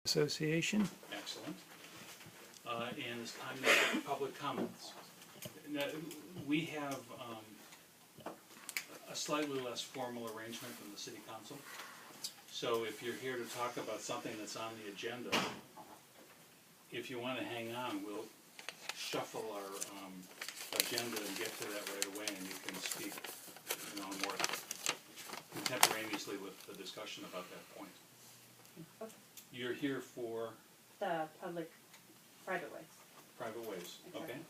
Association. Excellent. And it's time now for public comments. Now, we have a slightly less formal arrangement than the city council. So if you're here to talk about something that's on the agenda, if you want to hang on, we'll shuffle our agenda and get to that right away, and you can speak, more contemporaneously with the discussion about that point. Okay. You're here for The public private ways. private ways, Exactly. okay?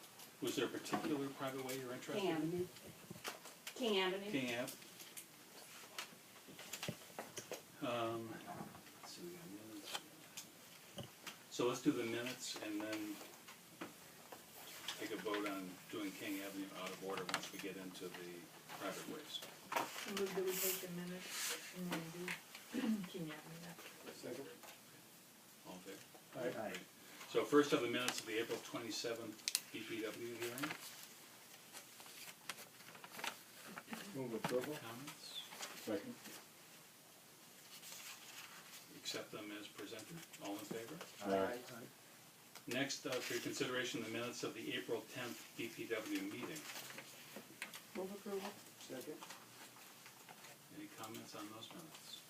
Was there a particular private way you're interested King in? Avenue. King Avenue. King Ave. Let's see, we got minutes. So let's do the minutes and then take a vote on doing King Avenue out of order once we get into the private ways. I move that we take the minutes and then do King Avenue next. Second. All in favor? Aye. So first of the minutes of the April 27th BPW hearing. Move approval. Comments? Second. Accept them as presented. All in favor? Aye. Next, for your consideration, the minutes of the April 10th BPW meeting. Move approval. Second. Any comments on those minutes?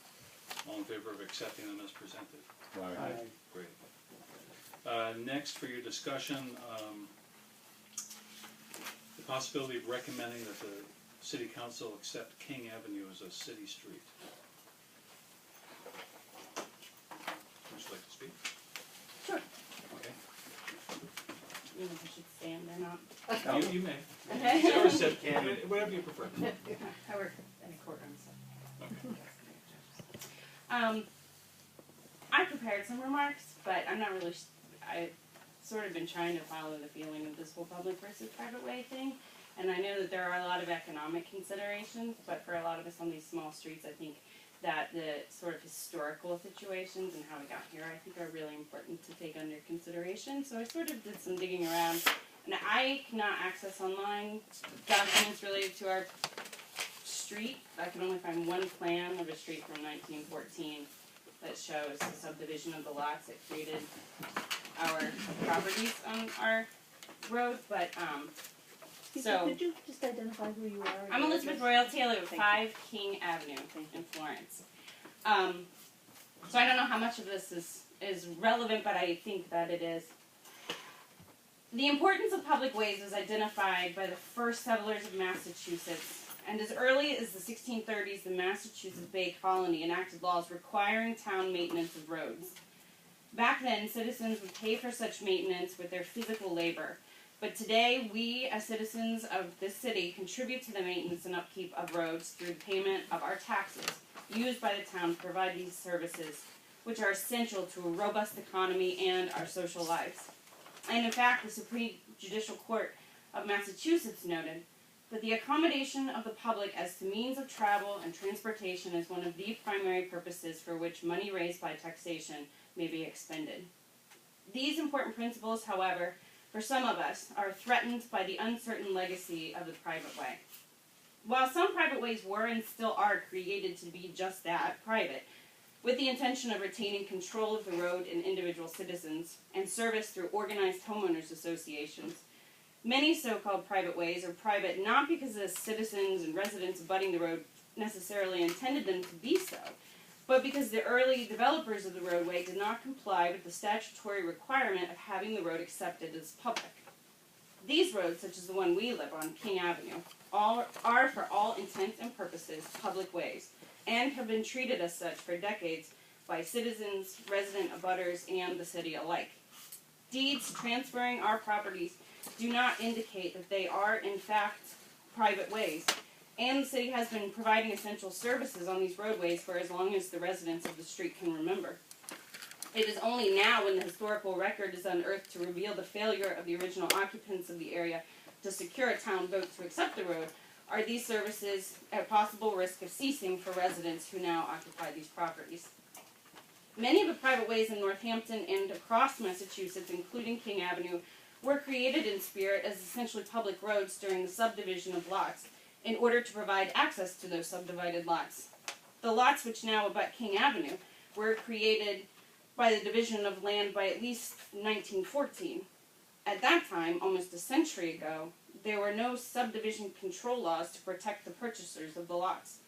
All in favor of accepting them as presented? Aye. Great. Next, for your discussion, the possibility of recommending that the City Council accept King Avenue as a city street. Would you like to speak? Sure. Okay. You know if I should stand or not. You may. Okay. Sarah said, whatever you prefer. I work in a courtroom, so. Okay. I prepared some remarks, but I'm not really, I've sort of been trying to follow the feeling of this whole public versus private way thing. And I know that there are a lot of economic considerations, but for a lot of us on these small streets, I think that the sort of historical situations and how we got here, I think are really important to take under consideration. So I sort of did some digging around, and I cannot access online documents related to our street. I can only find one plan of a street from 1914 that shows the subdivision of the lots that created our properties on our road, but so Could you just identify who you are? I'm Elizabeth Royal Taylor with 5 King Avenue in Florence. So I don't know how much of this is relevant, but I think that it is. The importance of public ways was identified by the first settlers of Massachusetts, and as early as the 1630s, the Massachusetts Bay Colony enacted laws requiring town maintenance of roads. Back then, citizens would pay for such maintenance with their physical labor. But today, we, as citizens of this city, contribute to the maintenance and upkeep of roads through the payment of our taxes used by the town to provide these services, which are essential to a robust economy and our social lives. And in fact, the Supreme Judicial Court of Massachusetts noted that the accommodation of the public as to means of travel and transportation is one of the primary purposes for which money raised by taxation may be expended. These important principles, however, for some of us, are threatened by the uncertain legacy of the private way. While some private ways were and still are created to be just that, private, with the intention of retaining control of the road and individual citizens, and service through organized homeowners associations, many so-called private ways are private not because the citizens and residents abutting the road necessarily intended them to be so, but because the early developers of the roadway did not comply with the statutory requirement of having the road accepted as public. These roads, such as the one we live on, King Avenue, are for all intents and purposes public ways, and have been treated as such for decades by citizens, resident abutters, and the city alike. Deeds transferring our properties do not indicate that they are, in fact, private ways, and the city has been providing essential services on these roadways for as long as the residents of the street can remember. It is only now, when the historical record is unearthed to reveal the failure of the original occupants of the area to secure a town vote to accept the road, are these services at possible risk of ceasing for residents who now occupy these properties. Many of the private ways in Northampton and across Massachusetts, including King Avenue, were created in spirit as essentially public roads during the subdivision of lots, in order to provide access to those subdivided lots. The lots which now abut King Avenue were created by the division of land by at least 1914. At that time, almost a century ago, there were no subdivision control laws to protect the purchasers of the lots.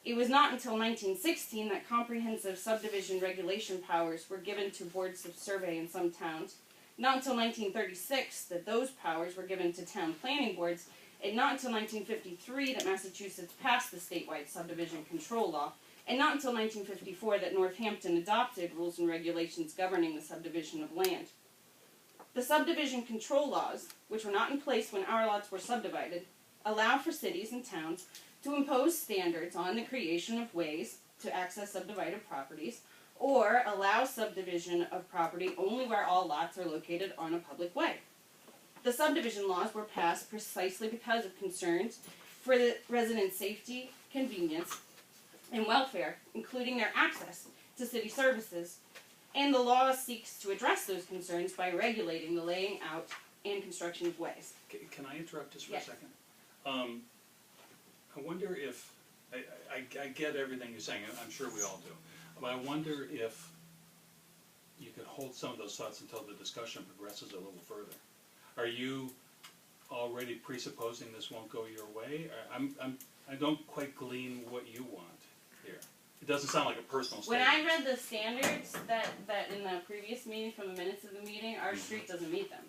It was not until 1916 that comprehensive subdivision regulation powers were given to boards of survey in some towns. Not until 1936 that those powers were given to town planning boards, and not until 1953 that Massachusetts passed the statewide subdivision control law, and not until 1954 that Northampton adopted rules and regulations governing the subdivision of land. The subdivision control laws, which were not in place when our lots were subdivided, allow for cities and towns to impose standards on the creation of ways to access subdivided properties, or allow subdivision of property only where all lots are located on a public way. The subdivision laws were passed precisely because of concerns for the residents' safety, convenience, and welfare, including their access to city services, and the law seeks to address those concerns by regulating the laying out and construction of ways. Can I interrupt just for Yes. a second? I wonder if, I get everything you're saying, and I'm sure we all do, but I wonder if you could hold some of those thoughts until the discussion progresses a little further. Are you already presupposing this won't go your way? I don't quite glean what you want here. It doesn't sound like a personal When statement. I read the standards that in the previous meeting, from the minutes of the meeting, our street doesn't meet them.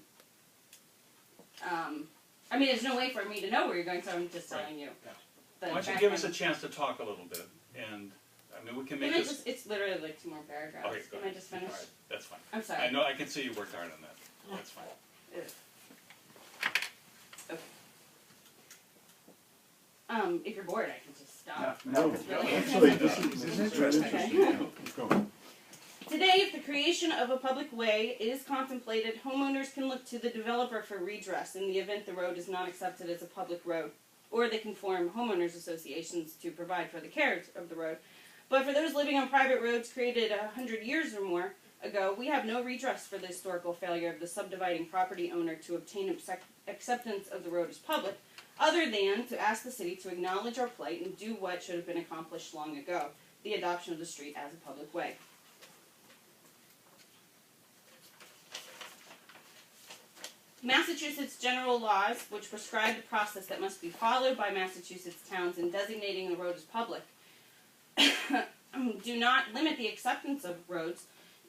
I mean, there's no way for me to know where you're going, so I'm just telling you. Yeah. the Why don't you give us a background. chance to talk a little bit, and, I mean, we can Can make I this. just, it's literally like 2 more paragraphs. Okay, go Can ahead. I just finish? All right, that's fine. I'm sorry. I know, I can see you worked hard on that. That's fine. Ugh. Okay. If you're bored, I can just stop. No, Really? actually, this is interesting. interesting. Keep going. Today, if the creation of a public way is contemplated, homeowners can look to the developer for redress in the event the road is not accepted as a public road, or they can form homeowners associations to provide for the care of the road. But for those living on private roads created 100 years or more ago, we have no redress for the historical failure of the subdividing property owner to obtain acceptance of the road as public, other than to ask the city to acknowledge our plight and do what should have been accomplished long ago, the adoption of the street as a public way. Massachusetts general laws, which prescribe the process that must be followed by Massachusetts towns in designating the road as public, do not limit the acceptance of roads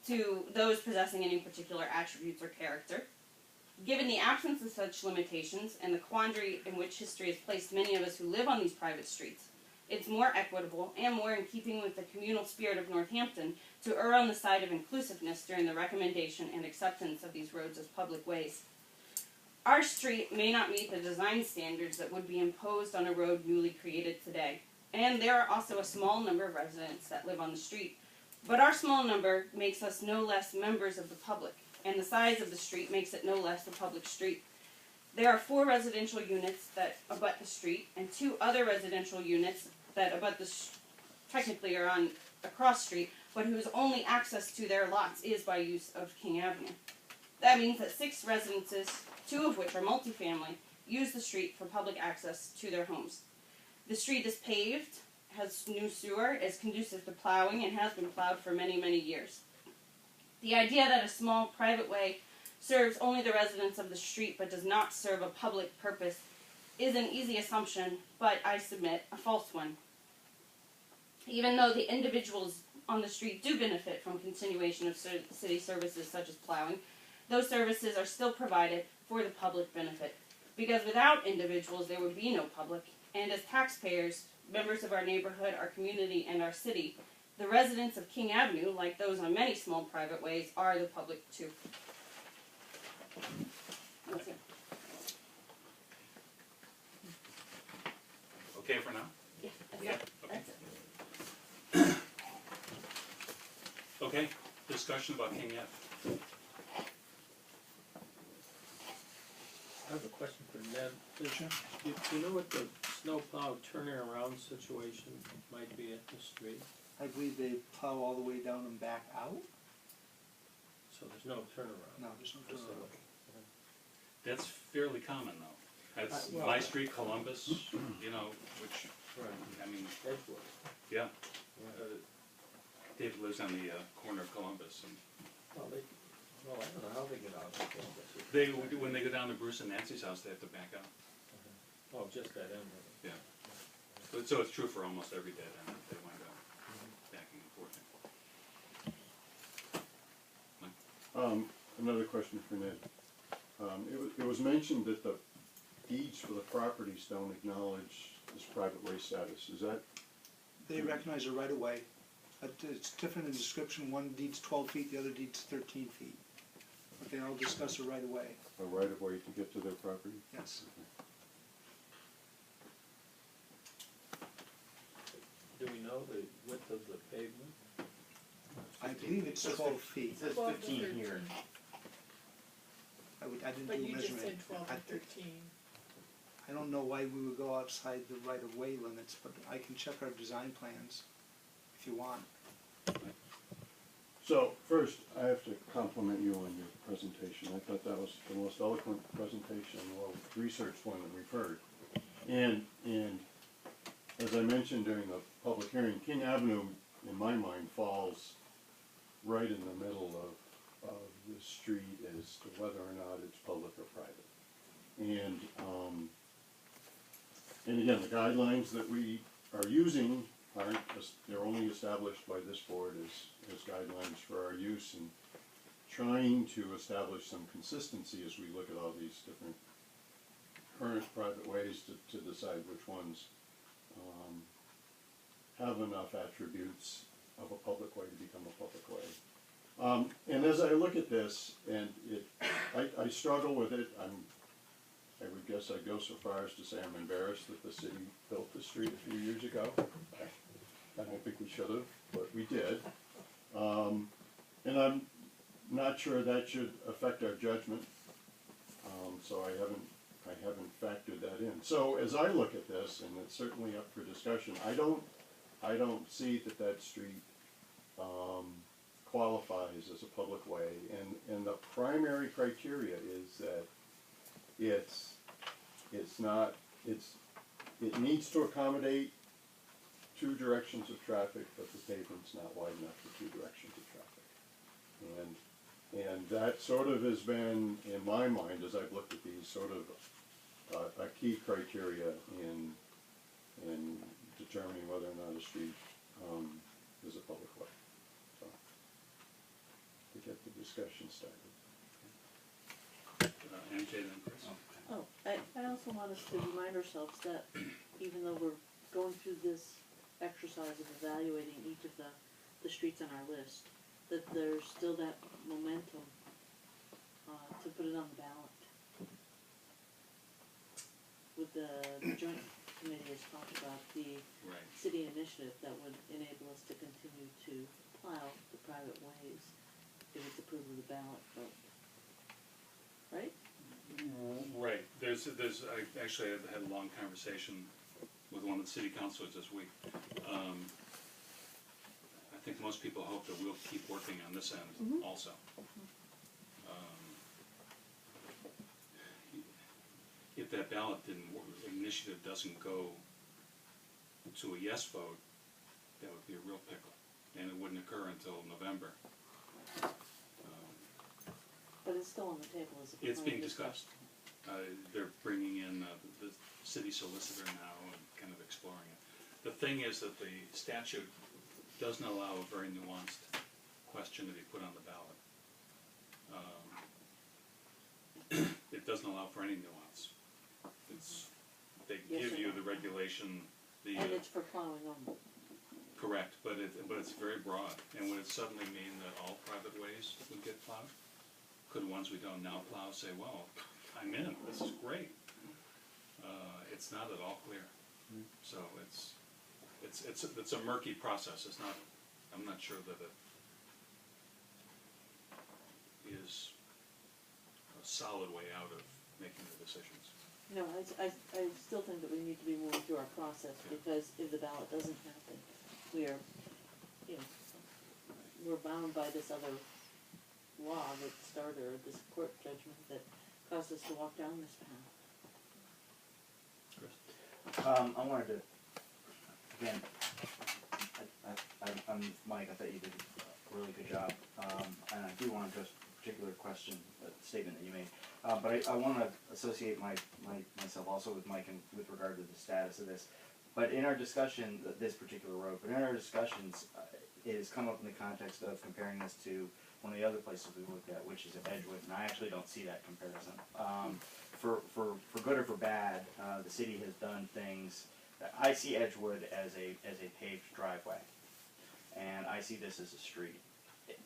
to those possessing any particular attributes or character. Given the absence of such limitations and the quandary in which history has placed many of us who live on these private streets, it's more equitable and more in keeping with the communal spirit of Northampton to err on the side of inclusiveness during the recommendation and acceptance of these roads as public ways. Our street may not meet the design standards that would be imposed on a road newly created today, and there are also a small number of residents that live on the street. But our small number makes us no less members of the public, and the size of the street makes it no less a public street. There are 4 residential units that abut the street, and 2 other residential units that abut the technically are on a cross street, but whose only access to their lots is by use of King Avenue. That means that 6 residences, 2 of which are multifamily, use the street for public access to their homes. The street is paved, has new sewer, is conducive to plowing, and has been plowed for many, many years. The idea that a small private way serves only the residents of the street but does not serve a public purpose is an easy assumption, but I submit a false one. Even though the individuals on the street do benefit from continuation of city services such as plowing, those services are still provided for the public benefit, because without individuals there would be no public, and as taxpayers, members of our neighborhood, our community, and our city, the residents of King Avenue, like those on many small private ways, are the public too. That's it. Okay for now? Yeah, that's Yeah, it. okay. That's it. Okay, discussion about King Ave. I have a question for Ned. Do you know what the snowplow turning around situation might be at the street? I believe they plow all the way down and back out? So there's no turnaround? No, there's no Just turnaround. That's fairly common though. That's Well- my street, Columbus, you know, which, Right. I mean, Edgewood. yeah. David lives on the corner of Columbus, and Well, I don't know how they get out of Columbus. they, when they go down to Bruce and Nancy's house, they have to back out. Oh, just that end of it. Yeah. But, so it's true for almost every dead end, they wind up backing and forth. Another question for Ned. It was mentioned that the deeds for the properties don't acknowledge this private way status. Is that, They recognize a right of way. It's different in description, one deed's 12 feet, the other deed's 13 feet. But they all discuss a right of way, a right of way to get to their property? yes. Do we know the width of the pavement? I believe it's 12 feet. It says 12 to 15 here. 13. I didn't But do a you just measurement. said 12 I to think- 13. I don't know why we would go outside the right of way limits, but I can check our design plans if you want. So, first, I have to compliment you on your presentation. I thought that was the most eloquent presentation, well-researched one that we've heard. And as I mentioned during the public hearing, King Avenue, in my mind, falls right in the middle of the street as to whether or not it's public or private. And again, the guidelines that we are using aren't, they're only established by this board as guidelines for our use, and trying to establish some consistency as we look at all these different current private ways to decide which ones have enough attributes of a public way to become a public way. And as I look at this, and I struggle with it. I would guess I'd go so far as to say I'm embarrassed that the city built the street a few years ago. I don't think we should have, but we did. And I'm not sure that should affect our judgment. So I haven't factored that in. So as I look at this, and it's certainly up for discussion, I don't see that street qualifies as a public way. And the primary criteria is that it needs to accommodate two directions of traffic, but the pavement's not wide enough for two directions of traffic. And that sort of has been, in my mind, as I've looked at these, sort of a key criteria in determining whether or not a street is a public way. So, to get the discussion started. MJ then Chris. Oh, I also want us to remind ourselves that even though we're going through this exercise of evaluating each of the streets on our list, that there's still that momentum to put it on the ballot. With the joint committee has talked about the Right. city initiative that would enable us to continue to plow the private ways if it's approved with the ballot vote. Right? Right, I actually had a long conversation with one of the city councilors this week. I think most people hope that we'll keep working on this end also. If that ballot initiative doesn't go to a yes vote, that would be a real pickle, and it wouldn't occur until November. But it's still on the table as a It's being proposal. discussed. They're bringing in the city solicitor now and kind of exploring it. The thing is that the statute doesn't allow a very nuanced question to be put on the ballot. It doesn't allow for any nuance. They Yes give or you no? the regulation, And it's for plowing only. correct, but it's very broad. And would it suddenly mean that all private ways would get plowed? Could ones we don't now plow say, well, I'm in, this is great? It's not at all clear. So it's a murky process. It's not, I'm not sure that it is a solid way out of making the decisions. No, I still think that we need to be moving through our process, because if the ballot doesn't happen, we are, we're bound by this other law that started, this court judgment that caused us to walk down this path. I wanted to, again, I Mike, I thought you did a really good job, and I do want to address a particular question, statement that you made. But I want to associate myself also with Mike and with regard to the status of this. But in our discussion, this particular road, but in our discussions, it has come up in the context of comparing this to one of the other places we looked at, which is Edgewood, and I actually don't see that comparison. For good or for bad, the city has done things. I see Edgewood as a paved driveway, and I see this as a street.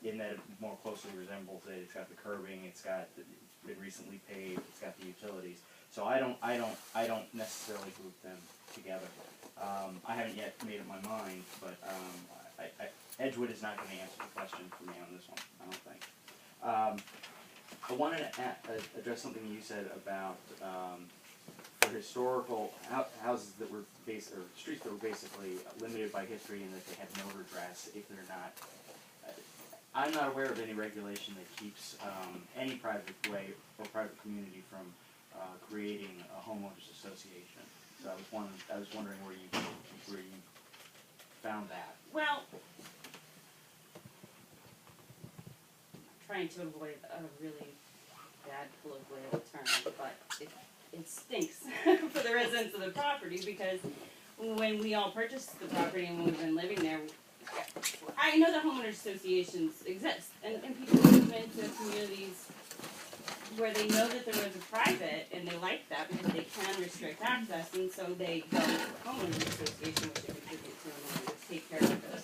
In that it more closely resembles it. It's got the curbing. It's been recently paved. It's got the utilities. So I don't necessarily group them together. I haven't yet made up my mind, but Edgewood is not going to answer the question for me on this one, I don't think. I wanted to address something you said about for historical houses that were or streets that were basically limited by history and that they have no redress if they're not. I'm not aware of any regulation that keeps any private way or private community from creating a homeowners association. So I was wondering where you found that. Well, I'm trying to avoid a really bad colloquial term, but it stinks for the residents of the property because when we all purchased the property and when we've been living there, I know that homeowners associations exist, and people move into communities where they know that the roads are private, and they like that because they can restrict access, and so they go to the homeowners association, which they contribute to, in order to take care of the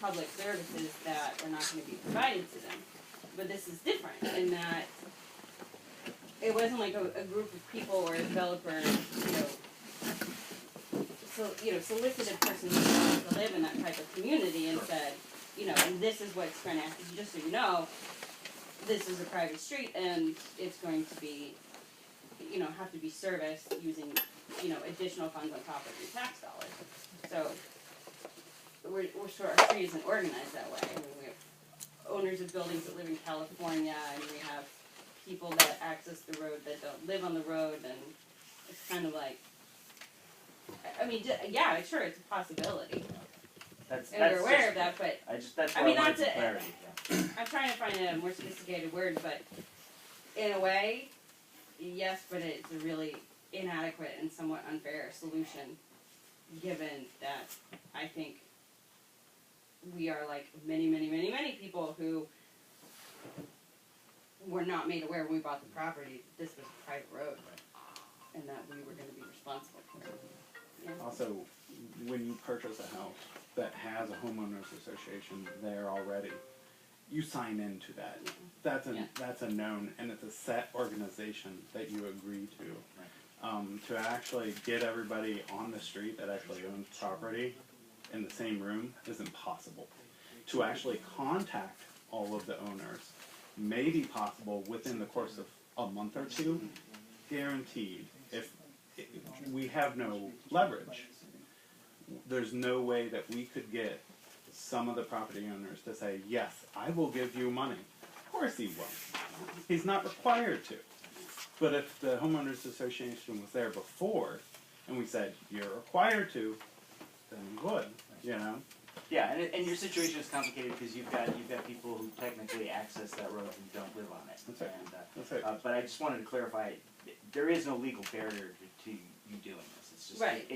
public services that are not going to be provided to them. But this is different in that it wasn't like a group of people or a developer, solicited a person who wanted to live in that type of community and said, and this is what's going to happen. Just so you know, this is a private street and it's going to be, have to be serviced using, additional funds on top of your tax dollars. So we're sort of, our street isn't organized that way. I mean, we have owners of buildings that live in California, and we have people that access the road that don't live on the road, and it's kind of like, I mean, yeah, sure, it's a possibility. And we're aware of that, but That's I where mean, I wanted that's some clarity. Yeah. I'm trying to find a more sophisticated word, but in a way, yes, but it's a really inadequate and somewhat unfair solution, given that I think we are like many, many, many, many people who were not made aware when we bought the property that this was a private road, and that we were going to be responsible for it. Yeah. Also, when you purchase a house that has a homeowners association there already, you sign into that. That's a known, and it's a set organization that you agree to. To actually get everybody on the street that actually owns property in the same room is impossible. To actually contact all of the owners may be possible within the course of a month or two, guaranteed. If we have no leverage, there's no way that we could get some of the property owners to say, yes, I will give you money. Of course he won't. He's not required to. But if the homeowners association was there before, and we said, you're required to, then we would, Yeah, and your situation is complicated because you've got people who technically access that road who don't live on it. That's right. And, That's right. but I just wanted to clarify, there is no legal barrier to you doing this. It's just Right.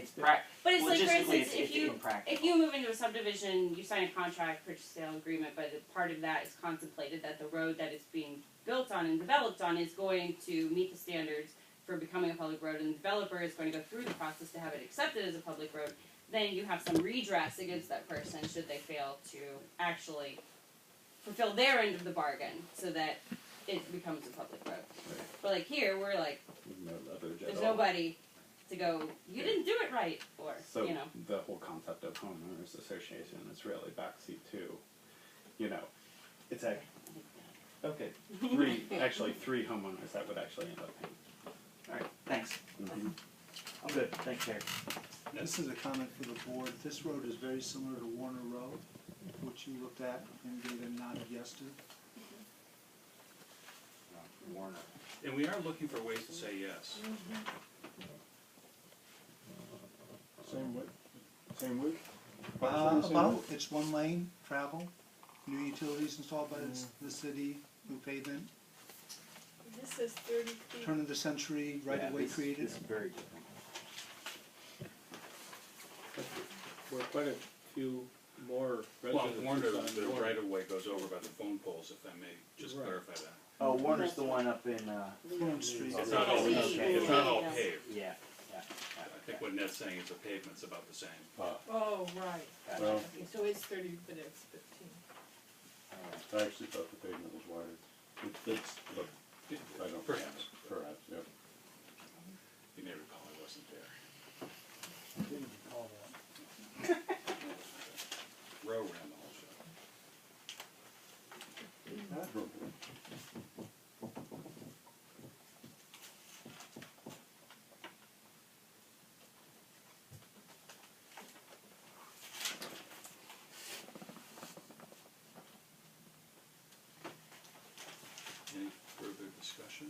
But it's like, for instance, it's impractical. if you move into a subdivision, you sign a contract, purchase sale agreement, but part of that is contemplated that the road that it's being built on and developed on is going to meet the standards for becoming a public road, and the developer is going to go through the process to have it accepted as a public road, then you have some redress against that person should they fail to actually fulfill their end of the bargain so that it becomes a public road. Right. But like here, we're like, No leverage at there's all. nobody to go, you didn't do it right, or, So the whole concept of homeowners association is really backseat too. It's a three homeowners that would actually end up paying. All right, thanks. Mm-hmm. I'm good. Thanks, Terry. This is a comment for the board. This road is very similar to Warner Road, which you looked at and gave a nod of yes to. Warner. And we are looking for ways to say yes. Same width? About, it's one lane travel, new utilities installed by the city, new pavement, This says 30 feet. turn of the century, right Yeah, of way this- created. This is very different. But there were quite a few more Well, residents. Warner, on the Warner. right of way goes over by the phone poles, if I may just Right. clarify that. Oh, Warner's the one up in, Florence Street. It's not all, Okay. it's not all Yeah. paved. yeah. I think what Ned's saying is the pavement's about the same. Oh, right. Well, Okay, so it's 30, but it's 15. I actually thought the pavement was wider. It's, but I don't. Perhaps. Perhaps, yeah. You may recall I wasn't there. Didn't recall that. Row ran the whole show. Admirable. Any further discussion?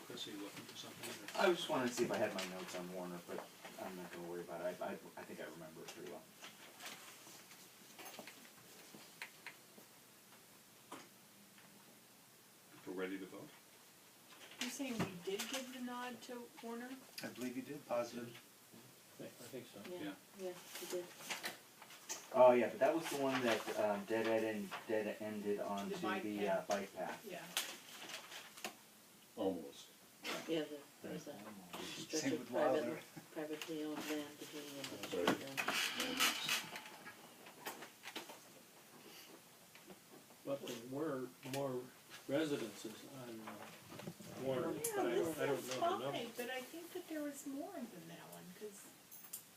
Chris, are you looking for something? I just wanted to see if I had my notes on Warner, but I'm not gonna worry about it. I think I remember it pretty well. If we're ready to vote? You're saying we did give the nod to Warner? I believe you did, positive. I think so. Yeah, yeah, you did. Oh, yeah, but that was the one that, dead ended onto bike the, path. bike path. Yeah. Almost. Yeah, there's a stretch Same of with Wilder. privately owned land between the Right. But there were more residences on Warner, Yeah, but I this don't says know the number. 5, but I think that there was more than that one, because,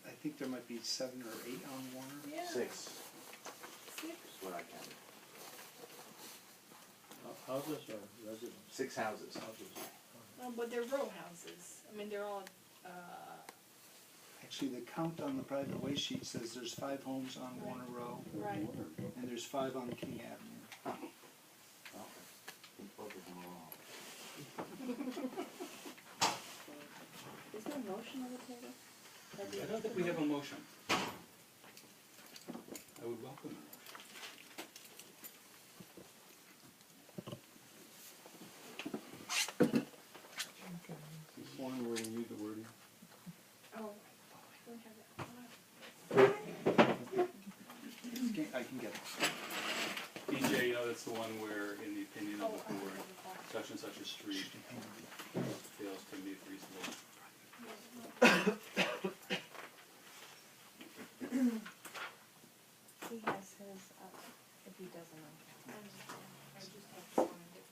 I think there might be 7 or 8 on Warner. yeah. 6 6. is what I counted. Houses or residents? 6 houses. Oh, but they're row houses. I mean, they're all, Actually, the count on the private way sheet says there's 5 homes on Warner Row, right. and there's 5 on King Avenue. Okay. Both of them are wrong. Is there a motion on the table? I don't think we have a motion. I would welcome a motion. One where you need the wording. Oh, I don't have that. I can get it. BJ, you know, that's the one where, in the opinion of Oh, the I board, have it. such and such a street fails to meet reasonable. He has his up, if he doesn't know. I just have to find it.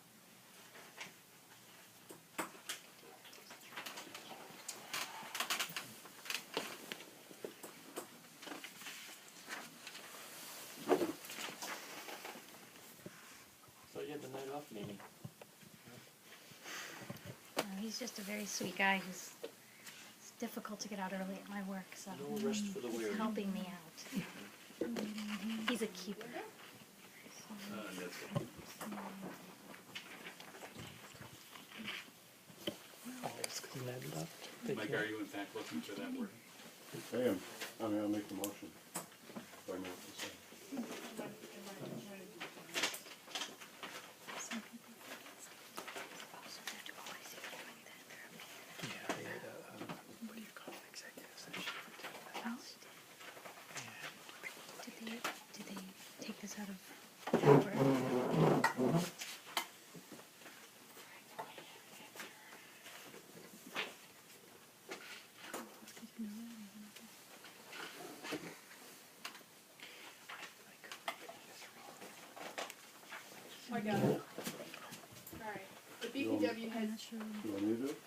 So you had the night off meeting. He's just a very sweet guy who's, it's difficult to get out early at my work, so No rest for the he's weary. helping me out. He's a keeper. That's it. Mike, are you in fact looking for that word? I am. I mean, I'll make the motion. If I know what to say. Oh. Did they take this out of? I got it. Alright, the BPW has I'm not sure. You want me to do it?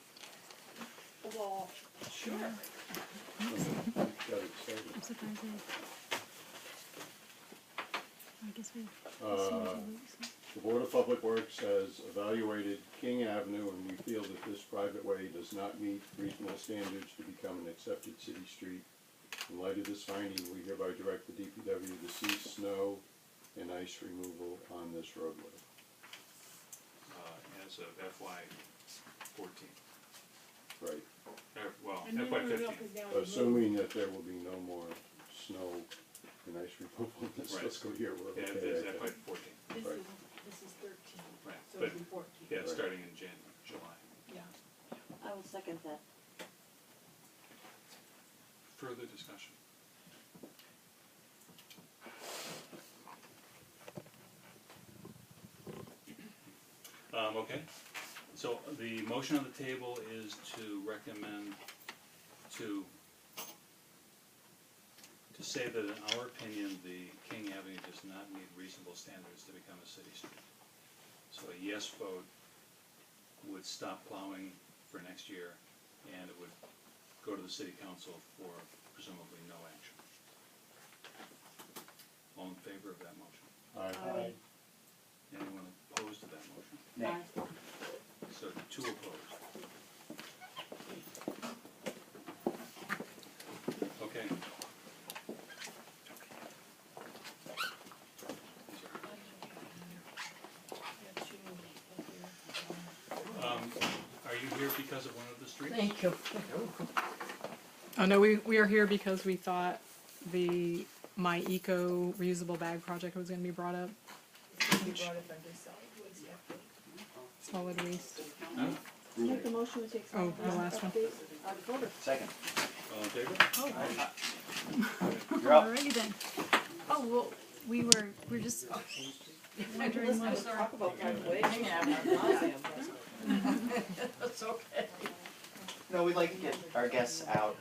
a wall. Sure. Got it started. I'm surprised they. I guess we. The Board of Public Works has evaluated King Avenue, and we feel that this private way does not meet reasonable standards to become an accepted city street. In light of this finding, we hereby direct the DPW to cease snow and ice removal on this roadway. As of FY 14. Right. Well, And then FY we 15. look it down the road. Assuming that there will be no more snow ice removal this Right. fiscal year, we're okay. Yeah, I it's think. FY 14. Right. This is 13, Right, so but, it'll be 14. yeah, Right. starting in July. Yeah. I will second that. Further discussion? Okay, so the motion on the table is to recommend to say that in our opinion, the King Avenue does not meet reasonable standards to become a city street. So a yes vote would stop plowing for next year, and it would go to the city council for presumably no action. All in favor of that motion? Aye. Anyone opposed to that motion? Nay. So 2 opposed. Okay. Are you here because of one of the streets? Thank you. Oh no, we are here because we thought the My Eco reusable bag project was going to be brought up. We brought it under solid waste update. Solid waste. No? Make the motion to take Oh, some the last one. Second. All in favor? You're up. Alrighty then. Oh, well, we're just wondering what. Talk about private waste. That's okay. No, we'd like to get our guests out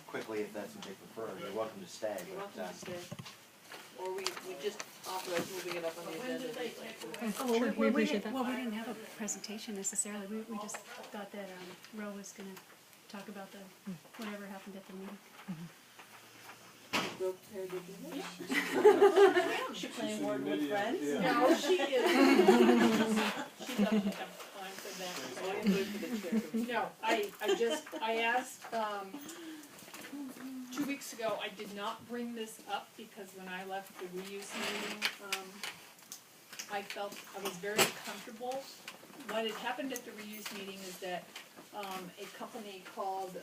quickly if that's what they prefer. You're welcome to stay. You're but, welcome to stay. Or we just authorize moving it up on the agenda. Oh, Sure, we appreciate that. Well, we didn't have a presentation necessarily. We just thought that Ro was gonna talk about the whatever happened at the meeting. Go prepared to do this. She playing word with friends? No, she is. She doesn't have time for that. Oh, I'm good for the chair. No, I asked, 2 weeks ago, I did not bring this up because when I left the reuse meeting, I felt I was very comfortable. What had happened at the reuse meeting is that, a company called,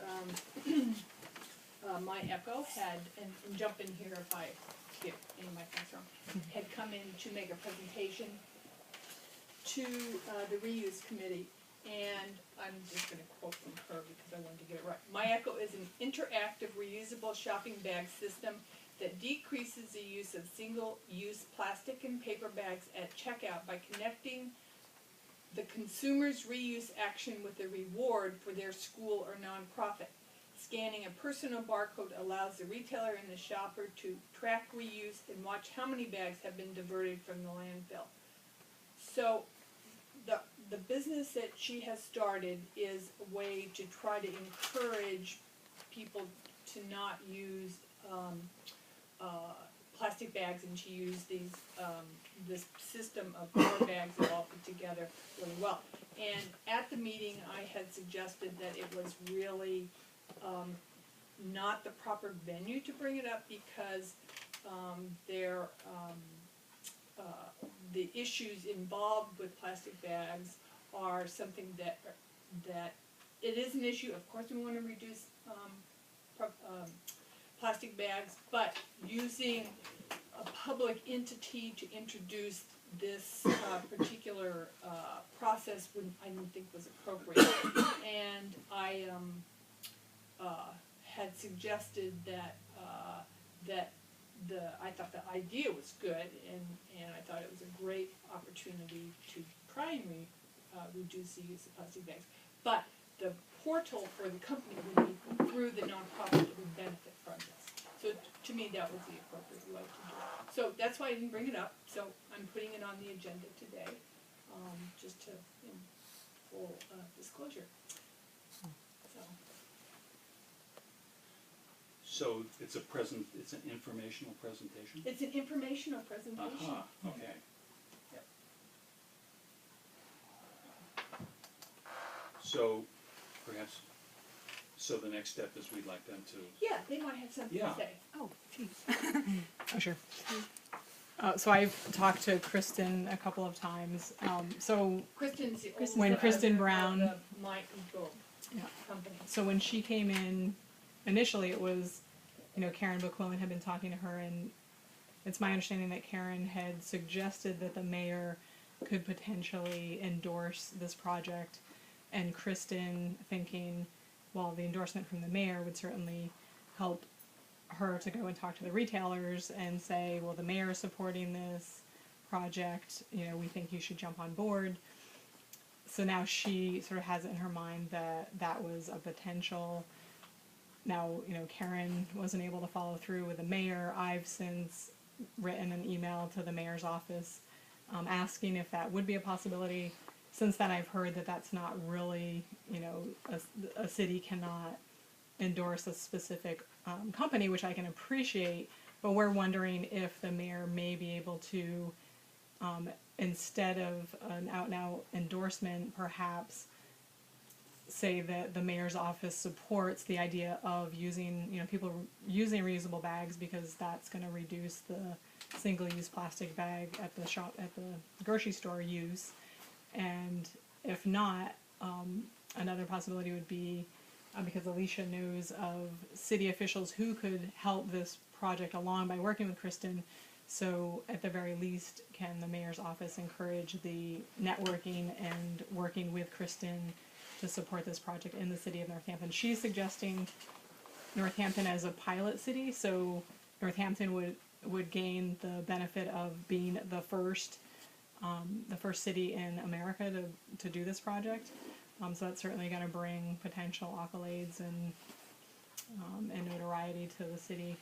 My Echo had, and jump in here if I get any of my things wrong, had come in to make a presentation to, the reuse committee. And I'm just gonna quote from her because I wanted to get it right. My Echo is an interactive reusable shopping bag system that decreases the use of single-use plastic and paper bags at checkout by connecting the consumer's reuse action with a reward for their school or nonprofit. Scanning a personal barcode allows the retailer and the shopper to track reuse and watch how many bags have been diverted from the landfill. So the business that she has started is a way to try to encourage people to not use plastic bags and to use these this system of paper bags that all fit together really well. And at the meeting, I had suggested that it was really not the proper venue to bring it up because the issues involved with plastic bags are something that it is an issue. Of course, we want to reduce plastic bags, but using a public entity to introduce this particular process I didn't think was appropriate. And I had suggested that I thought the idea was good, and I thought it was a great opportunity to try and reduce the use of plastic bags. But the portal for the company would be through the nonprofit that would benefit from this. So to me, that was the appropriate way to do it. So that's why I didn't bring it up. So I'm putting it on the agenda today, just to in full disclosure. So it's it's an informational presentation? It's an informational presentation. Aha, okay. Yep. So perhaps, the next step is we'd like them to, Yeah, they might have something Yeah. to say. Oh, geez. Oh, sure. So I've talked to Kristen a couple of times. So Kristen's the Kristen's When owner Kristen of Brown- the My Eco Yeah. company. So when she came in, initially it was, Karen McQuillan had been talking to her, and it's my understanding that Karen had suggested that the mayor could potentially endorse this project, and Kristen thinking, well, the endorsement from the mayor would certainly help her to go and talk to the retailers and say, well, the mayor is supporting this project, we think you should jump on board. So now she sort of has it in her mind that that was a potential. Now, Karen wasn't able to follow through with the mayor. I've since written an email to the mayor's office asking if that would be a possibility. Since then, I've heard that that's not really, a city cannot endorse a specific company, which I can appreciate, but we're wondering if the mayor may be able to, instead of an out-and-out endorsement, perhaps say that the mayor's office supports the idea of using, people using reusable bags, because that's going to reduce the single-use plastic bag at the grocery store use. And if not, another possibility would be, because Alicia knows of city officials who could help this project along by working with Kristen, so at the very least, can the mayor's office encourage the networking and working with Kristen to support this project in the city of Northampton. She's suggesting Northampton as a pilot city, so Northampton would gain the benefit of being the first city in America to do this project. So that's certainly going to bring potential accolades and notoriety to the city.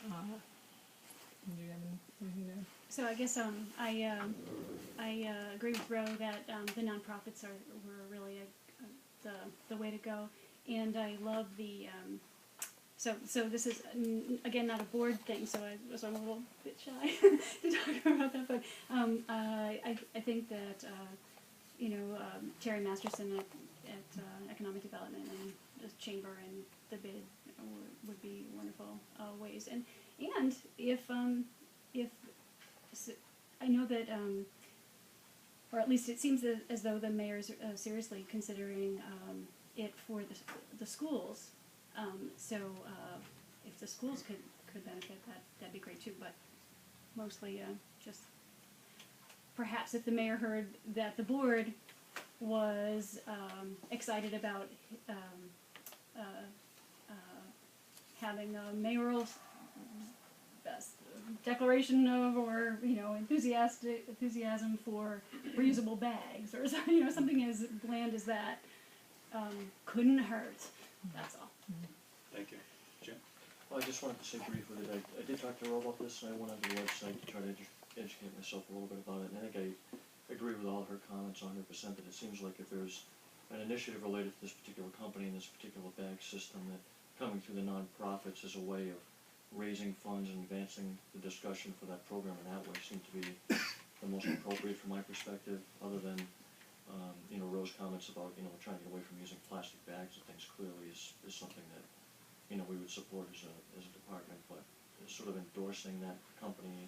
Do you have anything there? So I guess I agree with Ro that the nonprofits were really the way to go, and I love the so this is again not a board thing, so I'm a little bit shy to talk about that, but I think that Terry Masterson at Economic Development and the Chamber and the bid would be wonderful ways, and if I know that, or at least it seems as though the mayor's seriously considering it for the schools. So if the schools could benefit, that'd be great too. But mostly just perhaps if the mayor heard that the board was excited about having a mayoral declaration of, or enthusiasm for reusable bags, or something as bland as that, couldn't hurt. That's all. Thank you. Jim? Well, I just wanted to say briefly that I did talk to Ro about this, and I went on the website to try to educate myself a little bit about it, and I think I agree with all her comments 100%, that it seems like if there's an initiative related to this particular company and this particular bag system, that coming through the nonprofits is a way of raising funds and advancing the discussion for that program in that way seemed to be the most appropriate from my perspective, other than, Ro's comments about, we're trying to get away from using plastic bags and things clearly is something that, we would support as a department, but sort of endorsing that company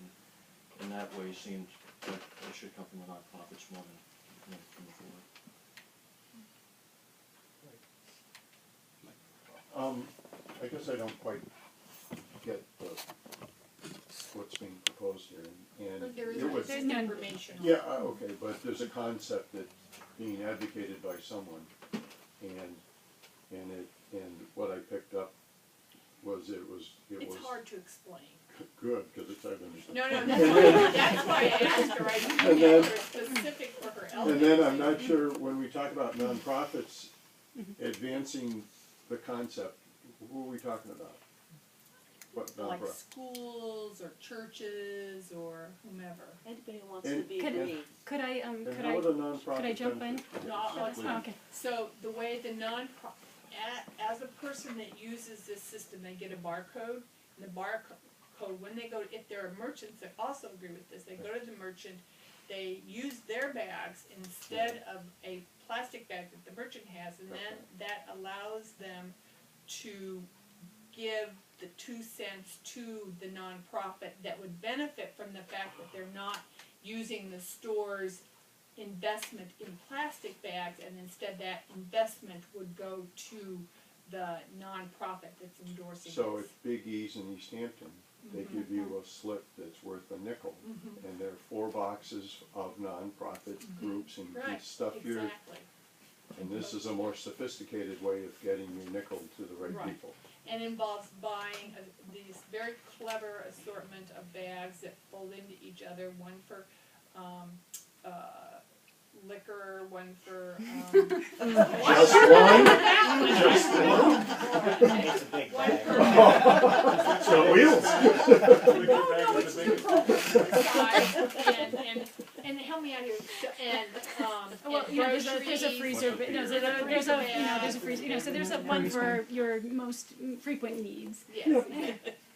in that way seemed like it should come from the nonprofits more than from the board. I guess I don't quite get what's being proposed here, and There's information. Yeah, okay, but there's a concept that's being advocated by someone, and what I picked up was It's hard to explain. good, because it's hard to understand. No, that's why I asked her. I didn't have her specific for her element. And then I'm not sure, when we talk about nonprofits advancing the concept, who are we talking about? What Like nonprofit? schools or churches or whomever. Anybody who wants And- to be Could- free. Could I And how would a nonprofit could I jump in? benefit? No, I'll Please. Oh, okay. So the way the as a person that uses this system, they get a barcode. And the barcode, when they go, if there are merchants that also agree with this, they go to the merchant, they use their bags instead of a plastic bag that the merchant has, and then that allows them to give the 2 cents to the nonprofit that would benefit from the fact that they're not using the store's investment in plastic bags, and instead that investment would go to the nonprofit that's endorsing So this. it's Big E's in East Hampton they give you a slip that's worth a nickel. And there are 4 boxes of nonprofit groups and you Right, stuff your, exactly. and this is a more sophisticated way of getting your nickel to the right Right. people. And involves buying these very clever assortment of bags that fold into each other, one for liquor, one for Just one? Just one? It's a big one bag. for It's got wheels. no, it's too size and help me out here. And Well, and you know, there's a groceries. freezer, but no, there's a freezer, you know, so there's a one for your most frequent needs. Yes.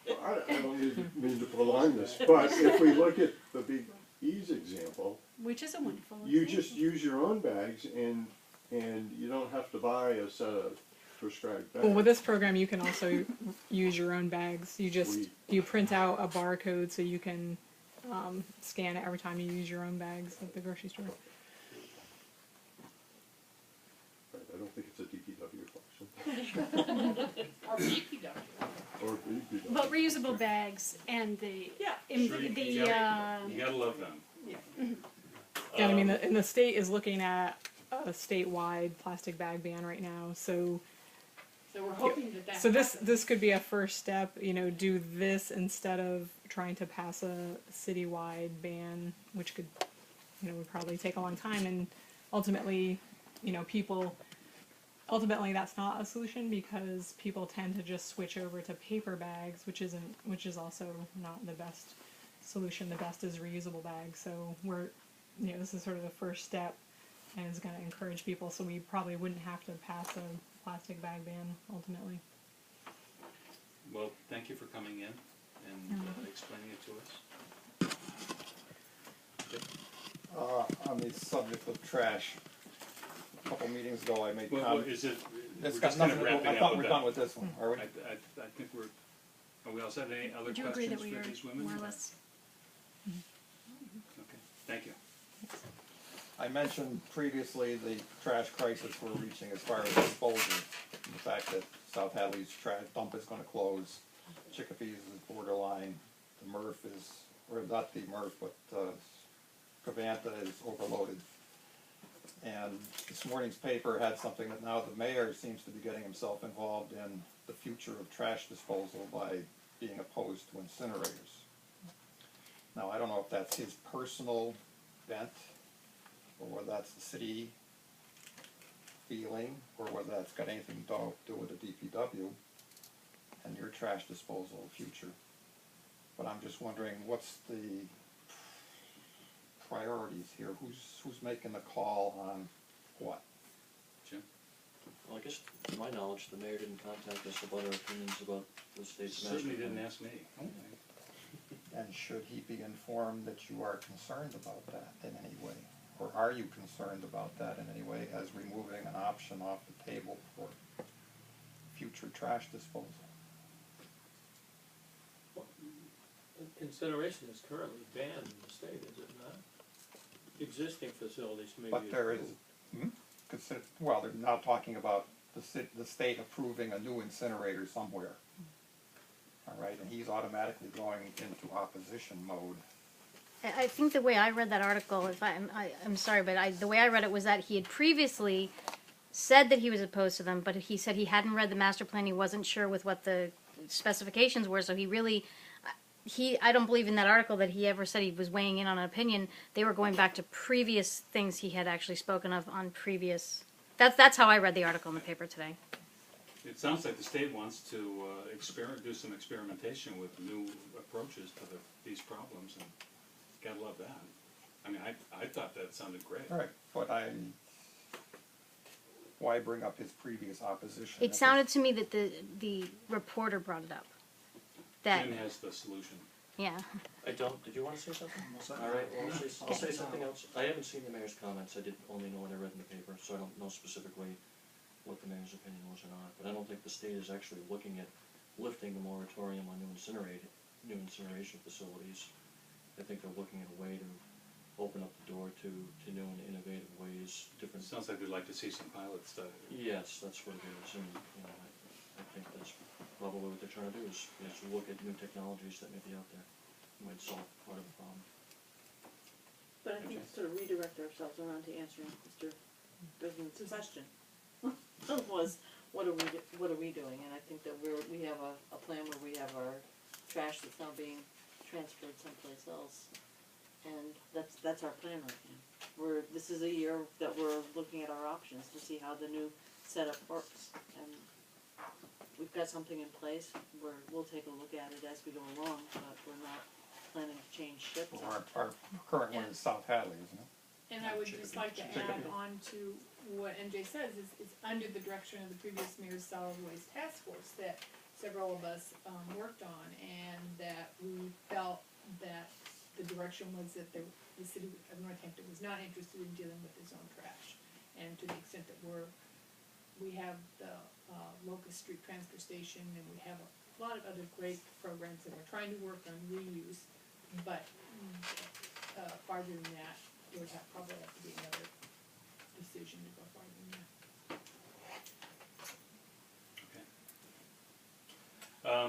I don't mean to prolong this, but if we look at the Big E's example, Which is a wonderful you example. just use your own bags and you don't have to buy a set of prescribed bags. Well, with this program, you can also use your own bags. Sweet. You print out a barcode so you can scan it every time you use your own bags at the grocery store. Right, I don't think it's a DPW question. Or BPW. Or BPW. But reusable bags and the, Yeah. Sure, you gotta love them. And I mean, and the state is looking at a statewide plastic bag ban right now. So So we're hoping that this could be a first step. You know, do this instead of trying to pass a citywide ban, which could, you know, would probably take a long time. And ultimately, you know, ultimately that's not a solution because people tend to just switch over to paper bags, which is also not the best solution. The best is reusable bags. So this is sort of the first step and it's going to encourage people, so we probably wouldn't have to pass a plastic bag ban ultimately. Well, thank you for coming in and explaining it to us. On the subject of trash, a couple meetings ago I made Well, comments. is it, It's we're got just kind of nothing, wrapping I up thought with we're that. done with this one, are we? I think are we all set? Any other Would you agree questions that we for are these women? more or less? Okay, thank you. I mentioned previously the trash crisis we're reaching as far as disposal. The fact that South Hadley's trash dump is gonna close, Chicophee's is borderline, the MRF is, or not the MRF, but Cavanta is overloaded. And this morning's paper had something that now the mayor seems to be getting himself involved in the future of trash disposal by being opposed to incinerators. Now, I don't know if that's his personal bent, or whether that's the city feeling, or whether that's got anything to do with the DPW and your trash disposal future. But I'm just wondering, what's the priorities here? Who's making the call on what? Jim? Well, I guess, to my knowledge, the mayor didn't contact us about our opinions about the state's master Certainly plan. didn't ask me. And should he be informed that you are concerned about that in any way? Or are you concerned about that in any way as removing an option off the table for future trash disposal? Incineration is currently banned in the state, is it not? Existing facilities maybe. But there is, well, they're now talking about the state approving a new incinerator somewhere. All right, and he's automatically going into opposition mode. I think the way I read that article, I'm sorry, but the way I read it was that he had previously said that he was opposed to them, but he said he hadn't read the master plan. He wasn't sure with what the specifications were, so I don't believe in that article that he ever said he was weighing in on an opinion. They were going back to previous things he had actually spoken of on previous. That's how I read the article in the paper today. It sounds like the state wants to do some experimentation with new approaches to these problems, and gotta love that. I mean, I thought that sounded great. All right, but why bring up his previous opposition? It sounded to me that the reporter brought it up. That Jim has the solution. yeah. I don't, did you wanna say something? Alright, well, I'll say something else. I haven't seen the mayor's comments, I did only know what I read in the paper, so I don't know specifically what the mayor's opinion was or not. But I don't think the state is actually looking at lifting the moratorium on new incineration facilities. I think they're looking at a way to open up the door to new and innovative ways, different. Sounds like we'd like to see some pilot study. Yes, that's what it is, and, I think that's probably what they're trying to do is to look at new technologies that may be out there, might solve part of the problem. But I think sort of redirect ourselves around to answering Mr. Bisman's question. Was, what are we doing? And I think that we have a plan where we have our trash that's now being transferred someplace else. And that's our plan right now. This is a year that we're looking at our options to see how the new setup works. And we've got something in place where we'll take a look at it as we go along, but we're not planning to change ships. Well, our current one is South Hadley, isn't it? And I would just like to add on to what MJ says, is under the direction of the previous mayor's solid waste task force that several of us worked on, and that we felt that the direction was that the city of Northampton was not interested in dealing with its own trash. And to the extent that we have the Locust Street Transfer Station, and we have a lot of other great programs, and we're trying to work on reuse, but farther than that, there would probably have to be another decision to go farther than that. Okay.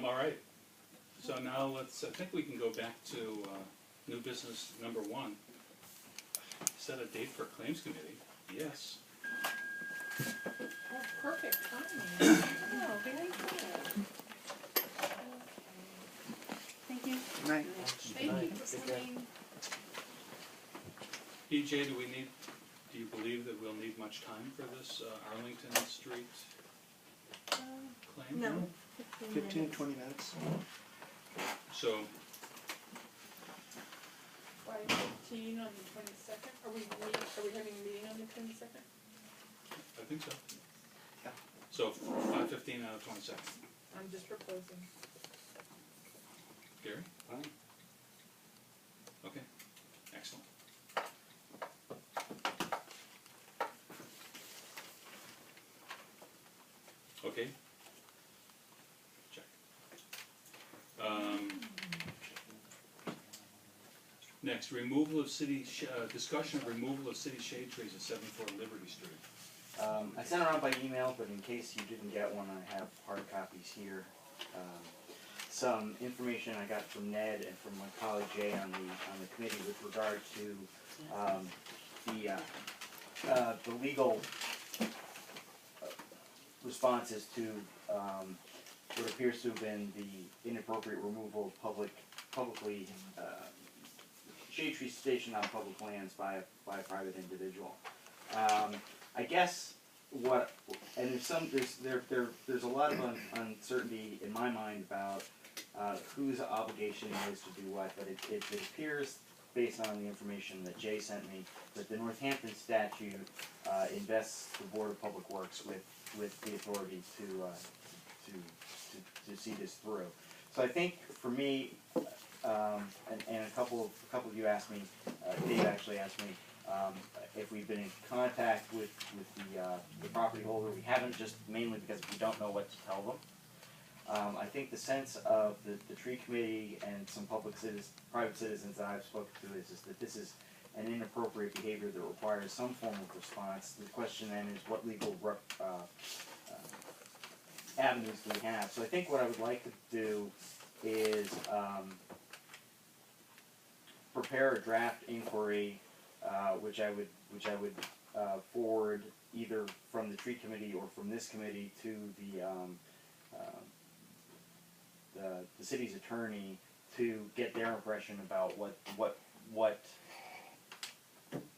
All right. So now I think we can go back to new business number 1. Set a date for claims committee. Yes. Oh, perfect timing. Oh, very good. Thank you. Night. Thank you for coming. EJ, do you believe that we'll need much time for this Arlington Street claim? No. 15 to 20 minutes. So, 5:15 on the 22nd. Are we having a meeting on the 22nd? I think so. Yeah. So 5:15 out of 22nd. I'm just proposing. Gary? Fine. Okay, excellent. Okay. Check. Next, removal of discussion of removal of city shade trees at 74 Liberty Street. I sent around by email, but in case you didn't get one, I have hard copies here. Some information I got from Ned and from my colleague Jay on the committee with regard to the legal responses to what appears to have been the inappropriate removal of publicly shade tree stationed on public lands by a private individual. I guess there's a lot of uncertainty in my mind about whose obligation it is to do what, but it appears, based on the information that Jay sent me, that the Northampton statute invests the Board of Public Works with the authority to see this through. So I think for me, and a couple of you asked me, Dave actually asked me, if we've been in contact with the property holder. We haven't, just mainly because we don't know what to tell them. I think the sense of the tree committee and some private citizens that I've spoken to is that this is an inappropriate behavior that requires some form of response. The question then is, what legal avenues do we have? So I think what I would like to do is prepare a draft inquiry, which I would forward either from the tree committee or from this committee to the city's attorney to get their impression about what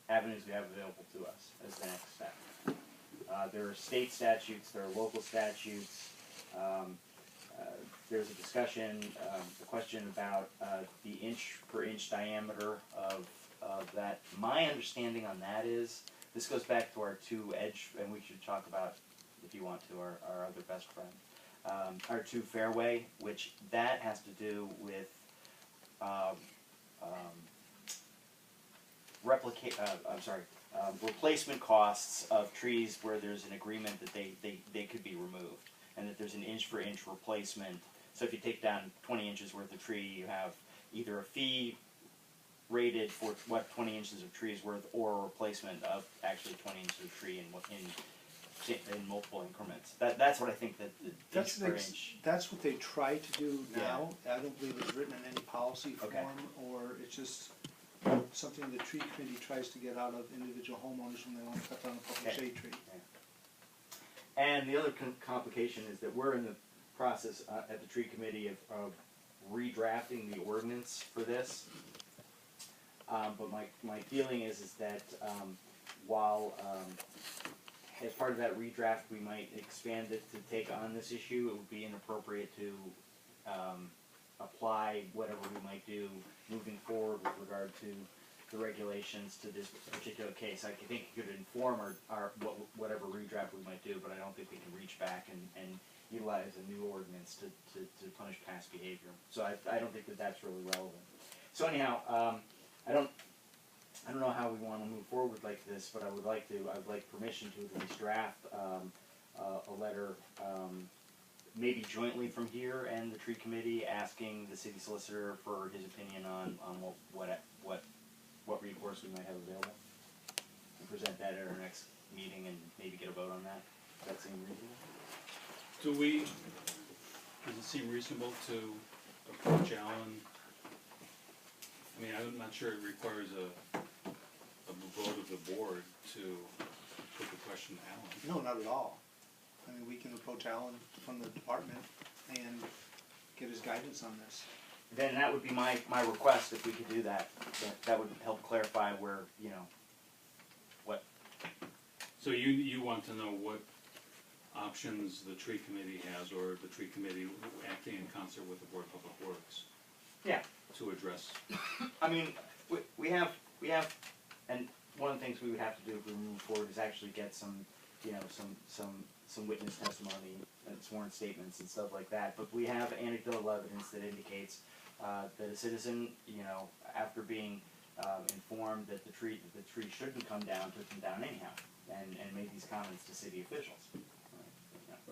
avenues we have available to us as the next step. There are state statutes, there are local statutes. There's a discussion, a question about the inch-per-inch diameter of that. My understanding on that is, this goes back to our two edge, and we should talk about, if you want to, our other best friend, our two fairway, which that has to do with replacement costs of trees where there's an agreement that they could be removed, and that there's an inch-for-inch replacement. So if you take down 20 inches worth of tree, you have either a fee rated for what 20 inches of tree is worth, or a replacement of actually 20 inches of tree in in multiple increments. That's what I think that the That's inch per next- inch. That's what they try to do Yeah. now. I don't believe it's written in any policy Okay. form, or it's just something the tree committee tries to get out of individual homeowners when they want to cut down a public Okay. shade tree. And the other complication is that we're in the process at the tree committee of redrafting the ordinance for this. But my feeling is that while as part of that redraft we might expand it to take on this issue, it would be inappropriate to apply whatever we might do moving forward with regard to the regulations to this particular case. I think it could inform our whatever redraft we might do, but I don't think we can reach back and utilize a new ordinance to punish past behavior. So I don't think that that's really relevant. So anyhow, I don't know how we want to move forward like this, but I would like permission to at least draft a letter, maybe jointly from here and the tree committee, asking the city solicitor for his opinion on what recourse we might have available, and present that at our next meeting and maybe get a vote on that. Does that seem reasonable? Does it seem reasonable to approach Alan? I mean, I'm not sure it requires a vote of the board to put the question to Alan. No, not at all. I mean, we can approach Alan from the department and get his guidance on this. Then that would be my request, if we could do that. That would help clarify where, what. So you want to know what options the tree committee has, or the tree committee acting in concert with the Board of Public Works? Yeah. To address. I mean, we have, and one of the things we would have to do if we move forward is actually get some witness testimony and sworn statements and stuff like that. But we have anecdotal evidence that indicates that a citizen, after being informed that the tree shouldn't come down, took them down anyhow, and made these comments to city officials.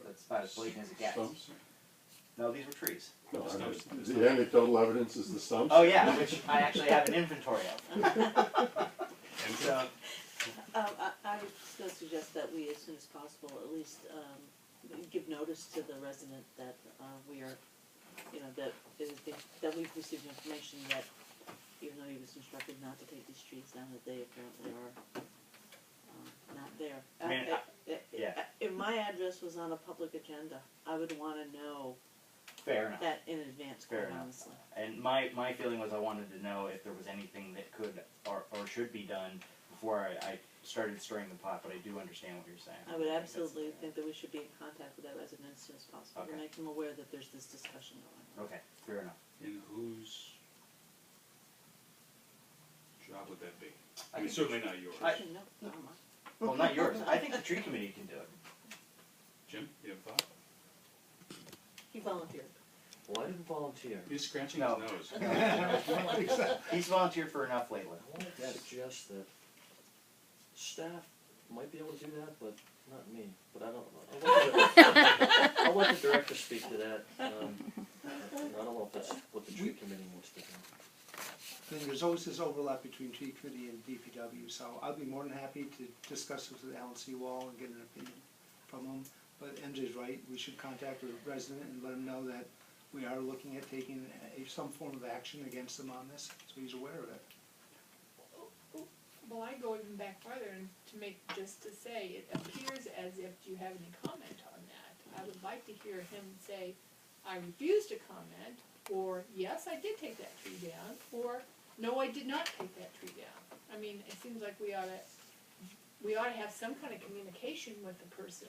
That's about as blatant as it gets. Stumps? No, these were trees. No, the anecdotal evidence is the stumps? Oh yeah, which I actually have an inventory of. And So, I would still suggest that we, as soon as possible, at least give notice to the resident that we are, that we've received information that even though he was instructed not to take these trees down, that they apparently are not there. I mean, yeah. If my address was on a public agenda, I would want to know fair enough. that in advance, Fair quite enough. honestly. And my feeling was I wanted to know if there was anything that could or should be done before I started stirring the pot, but I do understand what you're saying. I would absolutely think that we should be in contact with that resident as soon as possible to Okay. make them aware that there's this discussion going on. Okay, fair enough. And whose job would that be? I I mean, think certainly not yours. Actually, no, not mine. Well, not yours. I think the tree committee can do it. Jim, you have a thought? He volunteered. Well, I didn't volunteer. He's scratching No. his nose. He's volunteered for enough lately. I wanted to suggest that staff might be able to do that, but not me. But I'll let the director speak to that. I don't know if that's what the tree committee wants to do. Then there's always this overlap between tree committee and DPW, so I'd be more than happy to discuss this with Alan Seawall and get an opinion from him. But MJ's right, we should contact the resident and let him know that we are looking at taking some form of action against him on this, so he's aware of it. Well, I go even back farther and just to say, it appears as if, do you have any comment on that? I would like to hear him say, I refuse to comment, or yes, I did take that tree down, or no, I did not take that tree down. I mean, it seems like we ought to have some kind of communication with the person.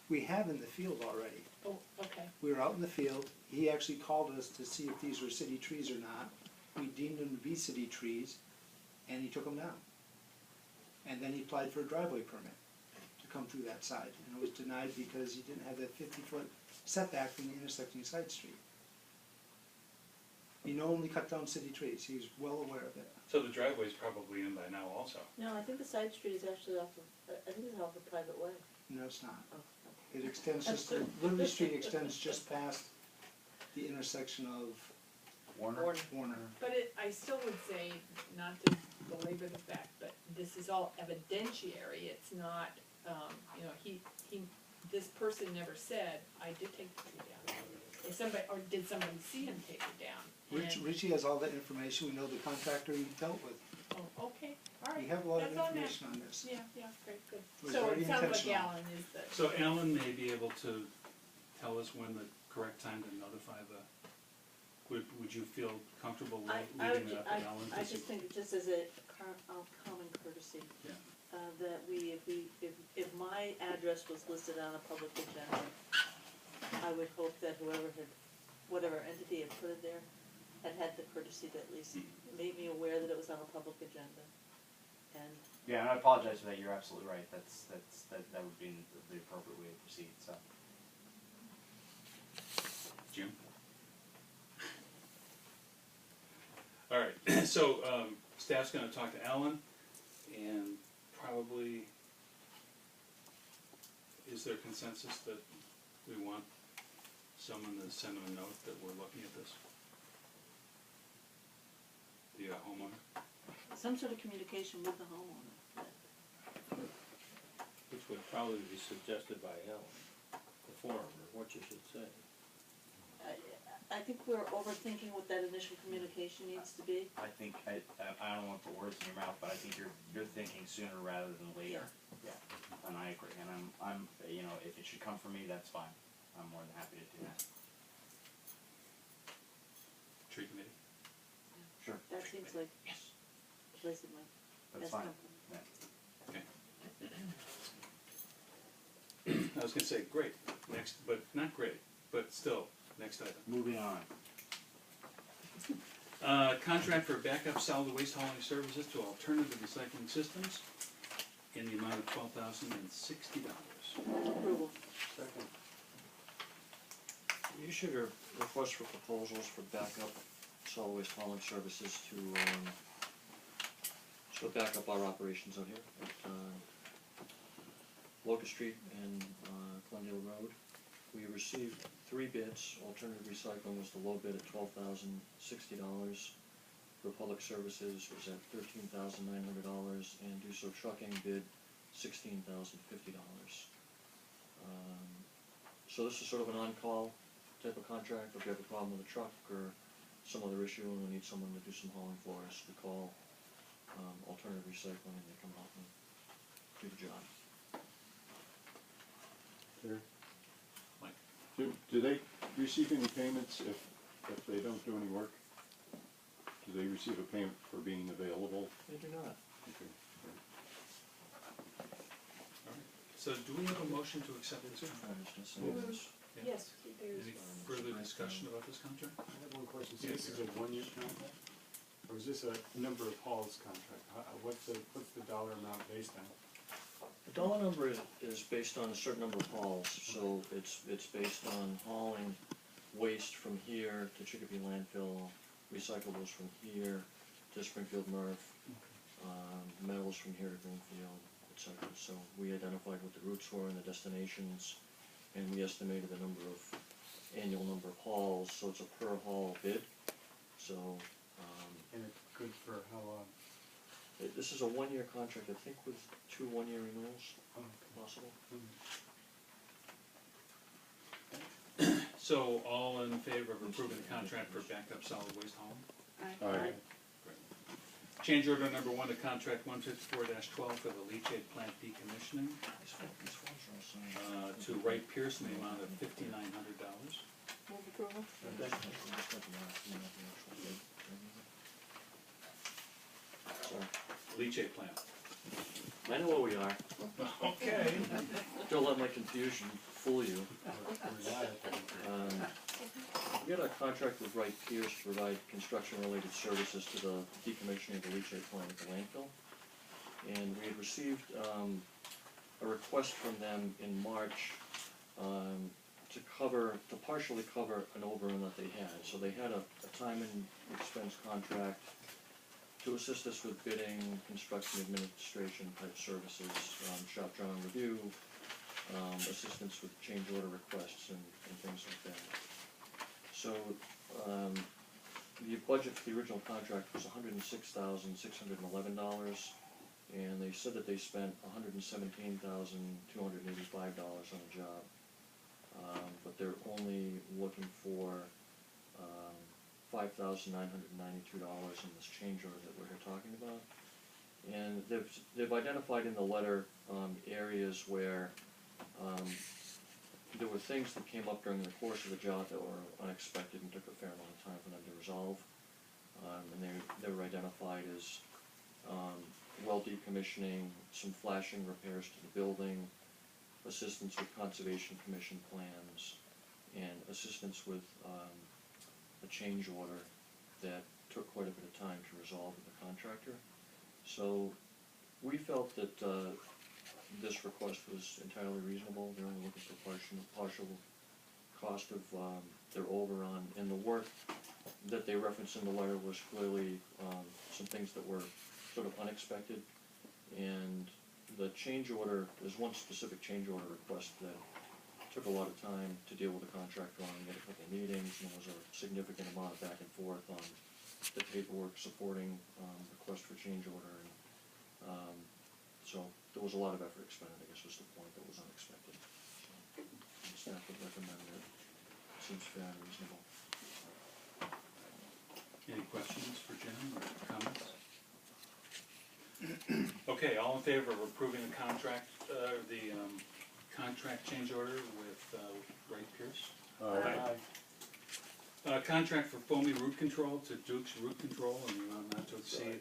We have in the field already. Oh, okay. We were out in the field, he actually called us to see if these were city trees or not. We deemed them to be city trees, and he took them down. And then he applied for a driveway permit to come through that side, and it was denied because he didn't have that 50-foot setback from the intersecting side street. He knowingly cut down city trees, he was well aware of it. So the driveway's probably in by now also. No, I think the side street is actually off of, I think it's off a private way. No, it's not. Oh, It extends just, Liberty Street extends just past the intersection of Warner? Warner. But I still would say, not to belabor the fact, but this is all evidentiary, it's not, he this person never said, I did take the tree down. Or somebody, or did somebody see him take it down? And- Richie has all that information, we know the contractor he dealt with. Oh, okay, all right. We have a lot of That's on there. information on this. Yeah, yeah, great, good. was So very it sounds like intentional. Alan is the. So Alan may be able to tell us when the correct time to notify the, would you feel comfortable leaving it up to Alan? I just think just as a common courtesy, Yeah. that if my address was listed on a public agenda, I would hope that whatever entity had put it there, had the courtesy to at least make me aware that it was on a public agenda. And Yeah, and I apologize for that, you're absolutely right, that would be the appropriate way to proceed, so. Jim? All right, so staff's gonna talk to Alan, and probably, is there consensus that we want someone to send him a note that we're looking at this? The homeowner? some sort of communication with the homeowner. Which would probably be suggested by Alan, the form, or what you should say. I think we're overthinking what that initial communication needs to be. I think, I don't want to put words in your mouth, but I think you're thinking sooner rather than later. Yeah. And I agree, and I'm, you know, if it should come from me, that's fine, I'm more than happy to do that. Tree committee? Sure. That seems like a place that might That's best fine. come from. Yeah. Okay. I was gonna say, great, next, but not great, but still, next item. Moving on. Contract for backup solid waste hauling services to alternative recycling systems in the amount of $12,060. Approval. Second. You issued a request for proposals for backup solid waste hauling services to back up our operations out here at Locust Street and Glendale Road. We received 3 bids. Alternative recycling was the low bid at $12,060. Republic Services was at $13,900, and Do So Trucking bid $16,050. So this is sort of an on-call type of contract. If we have a problem with a truck or some other issue and we need someone to do some hauling for us, we call Alternative Recycling and they come out and do the job. Terry? Mike? Do they receive any payments if they don't do any work? Do they receive a payment for being available? They do not. Okay. All right. So do we have a motion to accept this? Yeah. Yes, there's. Any further discussion about this contract? I have one question. So Yes, this is a one-year contract? Or is this a number of hauls contract? What's the dollar amount based on? The dollar number is based on a certain number of hauls, so it's based on hauling waste from here to Chicopee landfill, recyclables from here to Springfield MRF, metals from here to Greenfield, etc. So we identified what the routes were and the destinations, and we estimated the annual number of hauls, so it's a per haul bid. So, And it's good for how long? this is a one-year contract, I think with 2 one-year renewals possible. So all in favor of approving the contract for backup solid waste hauling? All right. Great. Change order number 1 to contract 154-12 for the leachate plant decommissioning to Wright Pierce in the amount of $5,900. Move approval. Sorry. Leachate plant. I know where we are. Okay. Don't let my confusion fool you. We got a contract with Wright Pierce to provide construction-related services to the decommissioning of the leachate plant at the landfill. And we had received a request from them in March to partially cover an overrun that they had. So they had a time and expense contract to assist us with bidding, construction administration type services, shop drawing review, assistance with change order requests and things like that. So the budget for the original contract was $106,611. and they said that they spent $117,285 on the job. But they're only looking for $5,992 in this change order that we're here talking about. And they've identified in the letter areas where there were things that came up during the course of the job that were unexpected and took a fair amount of time for them to resolve. And they were identified as well decommissioning, some flashing repairs to the building, assistance with Conservation Commission plans, and assistance with a change order that took quite a bit of time to resolve with the contractor. So we felt that this request was entirely reasonable. They're only looking for partial cost of their overrun, and the work that they referenced in the letter was clearly some things that were sort of unexpected. And the change order, there's one specific change order request that took a lot of time to deal with the contractor on. We had a couple of meetings, and there was a significant amount of back and forth on the paperwork supporting the request for change order. And so there was a lot of effort expended, I guess was the point, that was unexpected. So the staff would recommend it. Seems fair and reasonable. Any questions for Jim or comments? Okay, all in favor of approving the contract, contract change order with Wright Pierce? Contract for foamy root control to Duke's Root Control in the amount not to exceed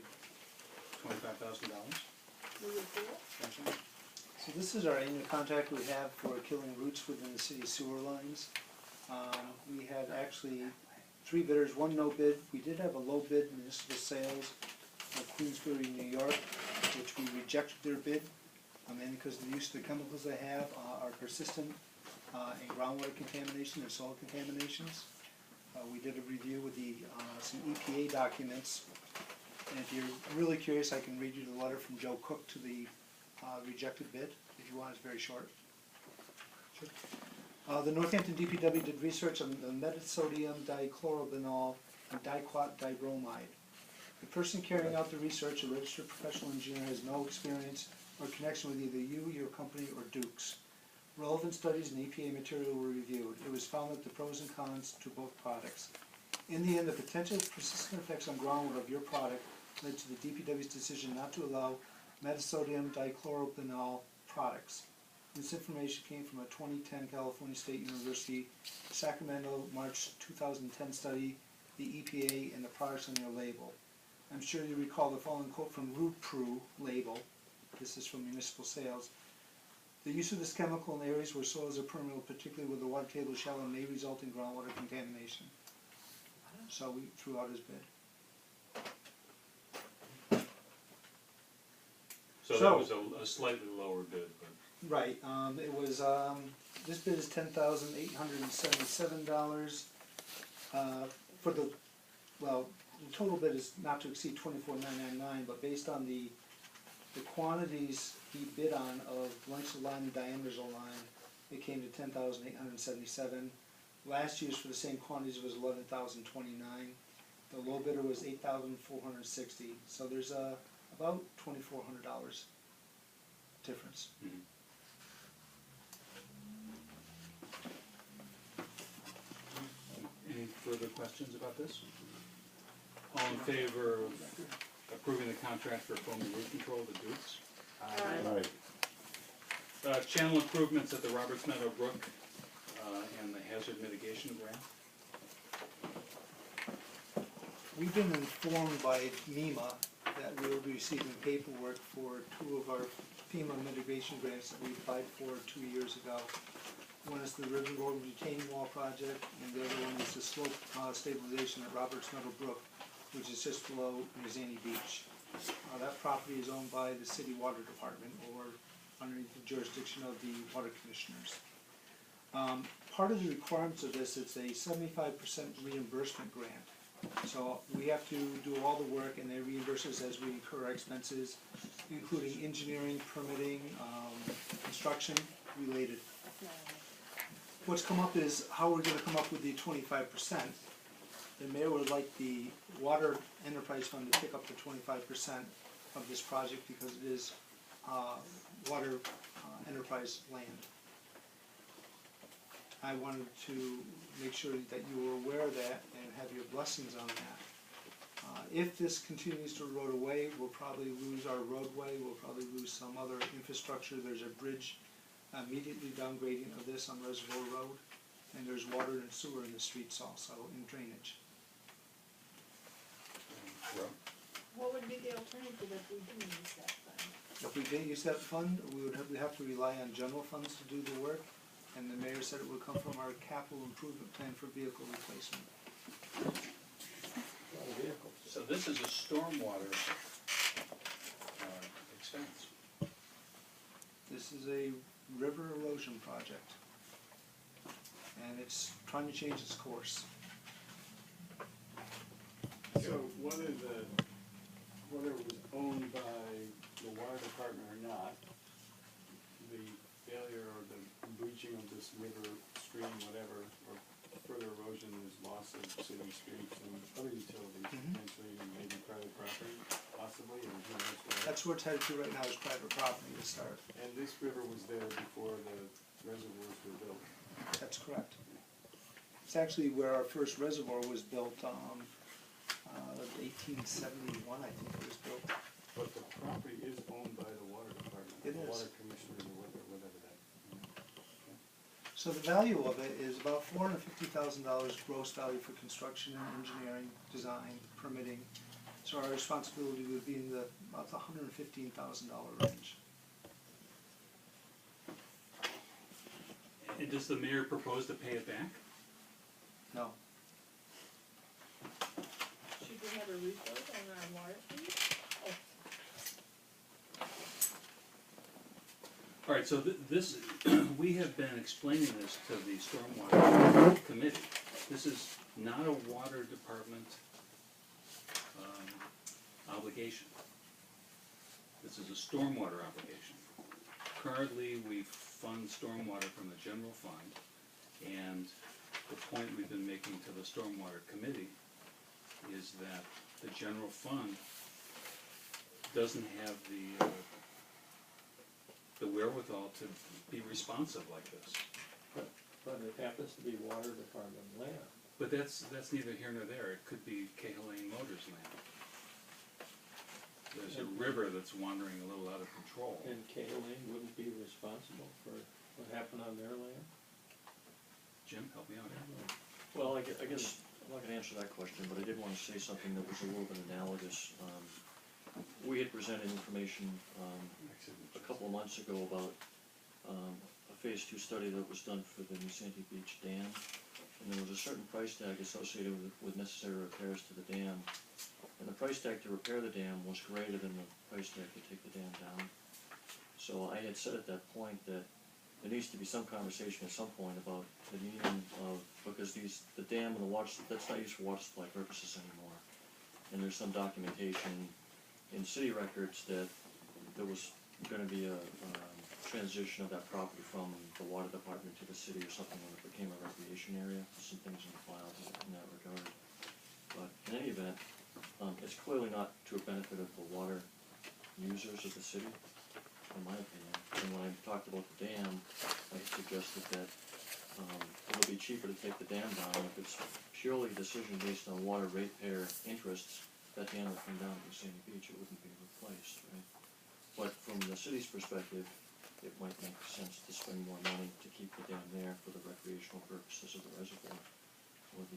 $25,000. So this is our annual contract we have for killing roots within the city sewer lines. We had actually 3 bidders, 1 no bid. We did have a low bid municipal sales of Queensbury, New York, which we rejected their bid, mainly because the use of the chemicals they have are persistent in groundwater contamination and soil contaminations. We did a review with some EPA documents, and if you're really curious, I can read you the letter from Joe Cook to the rejected bid, if you want. It's very short. Sure. The Northampton DPW did research on the metasodium dichlorobinol and diquat dibromide. The person carrying out the research, a registered professional engineer, has no experience or connection with either you, your company, or Duke's. Relevant studies and EPA material were reviewed. It was found that the pros and cons to both products. In the end, the potential persistent effects on groundwater of your product led to the DPW's decision not to allow metasodium dichlorobinol products. This information came from a 2010 California State University, Sacramento, March 2010 study, the EPA, and the products on their label. I'm sure you recall the following quote from Root Pru label. This is from municipal sales. The use of this chemical in areas where soils are permeable, particularly where the water table is shallow, may result in groundwater contamination. So we threw out his bid. So that was a slightly lower bid, but. Right, it was, this bid is $10,877, for the, well, the total bid is not to exceed $24,999, but based on the quantities he bid on of lengths of line and diameters of line, it came to $10,877. Last year's for the same quantities was $11,029. The low bidder was $8,460, so there's about $2,400 difference. Mm-hmm. Any further questions about this? All in favor of approving the contract for foamy root control to Dukes? Aye. Channel improvements at the Roberts Meadow Brook and the hazard mitigation grant. We've been informed by MEMA that we will be receiving paperwork for 2 of our FEMA mitigation grants that we applied for 2 years ago. One is the River Road retaining wall project, and the other one is the slope stabilization at Roberts Meadow Brook, which is just below Mazzani Beach. That property is owned by the city water department, or underneath the jurisdiction of the water commissioners. Part of the requirements of this, it's a 75% reimbursement grant. So we have to do all the work, and they reimburse us as we incur our expenses, including engineering, permitting, construction related. What's come up is how we're going to come up with the 25%. The mayor would like the water enterprise fund to pick up the 25%, of this project because it is water enterprise land. I wanted to make sure that you were aware of that and have your blessings on that. If this continues to erode away, we'll probably lose our roadway, we'll probably lose some other infrastructure. There's a bridge immediately downgrading of this on Reservoir Road, and there's water and sewer in the streets also, and drainage. What would be the alternative if we didn't use that fund? If we didn't use that fund, we'd have to rely on general funds to do the work, and the mayor said it would come from our capital improvement plan for vehicle replacement. So this is a stormwater expense. This is a river erosion project, and it's trying to change its course. So whether it was owned by the water department or not, the failure or the breaching of this river, stream, whatever, or further erosion is loss of city streets and other utilities, potentially maybe private property, possibly, and who knows what. That's where it's headed to right now, is private property to start. And this river was there before the reservoirs were built. That's correct. It's actually where our first reservoir was built, 1871, I think it was built. But the property is owned by the water department, It the is. water commissioner, or whatever that. So the value of it is about $450,000 gross value for construction and engineering, design, permitting. So our responsibility would be in about the $115,000 range. And does the mayor propose to pay it back? No. Should we have a revote on our water fee? All right, so this, we have been explaining this to the Stormwater Committee. This is not a water department obligation. This is a stormwater obligation. Currently, we fund stormwater from the general fund, and the point we've been making to the Stormwater Committee is that the general fund doesn't have the wherewithal to be responsive like this. But it happens to be water department land. But that's neither here nor there. It could be Cahalan Motors land. There's a river that's wandering a little out of control. And Cahalan wouldn't be responsible for what happened on their land? Jim, help me out here. Well, I guess, I'm not gonna answer that question, but I did wanna say something that was a little bit analogous. We had presented information, a couple of months ago about, a phase 2 study that was done for the New Sandy Beach Dam. And there was a certain price tag associated with necessary repairs to the dam. And the price tag to repair the dam was greater than the price tag to take the dam down. So I had said at that point that there needs to be some conversation at some point about the meaning of, because the dam and the water, that's not used for water supply purposes anymore. And there's some documentation in city records that there was gonna be a transition of that property from the water department to the city or something when it became a recreation area. Some things in the file in that regard. But in any event, it's clearly not to a benefit of the water users of the city, in my opinion. And when I talked about the dam, I suggested that it'll be cheaper to take the dam down. If it's purely a decision based on water ratepayer interests, that dam would come down to Sandy Beach, it wouldn't be replaced, right? But from the city's perspective, it might make sense to spend more money to keep the dam there for the recreational purposes of the reservoir or the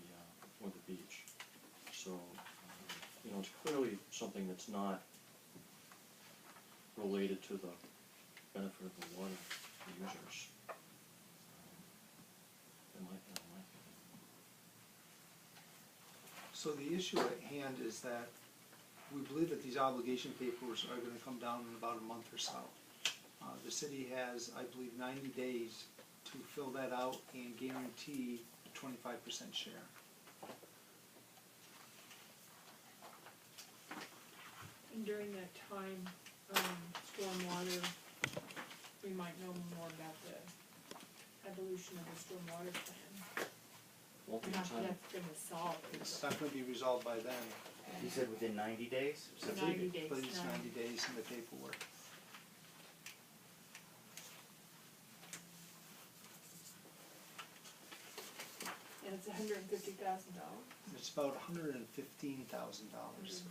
beach. So, it's clearly something that's not related to the benefit of the water users. In my opinion. So the issue at hand is that we believe that these obligation papers are gonna come down in about a month or so. The city has, I believe, 90 days to fill that out and guarantee a 25% share. And during that time, stormwater, we might know more about the evolution of the stormwater plan. Won't be And how time. that's gonna solve it. It's not gonna be resolved by then. He said within 90 days? So 90 days. But it's 90 days in the paperwork. And it's $150,000. It's about $115,000.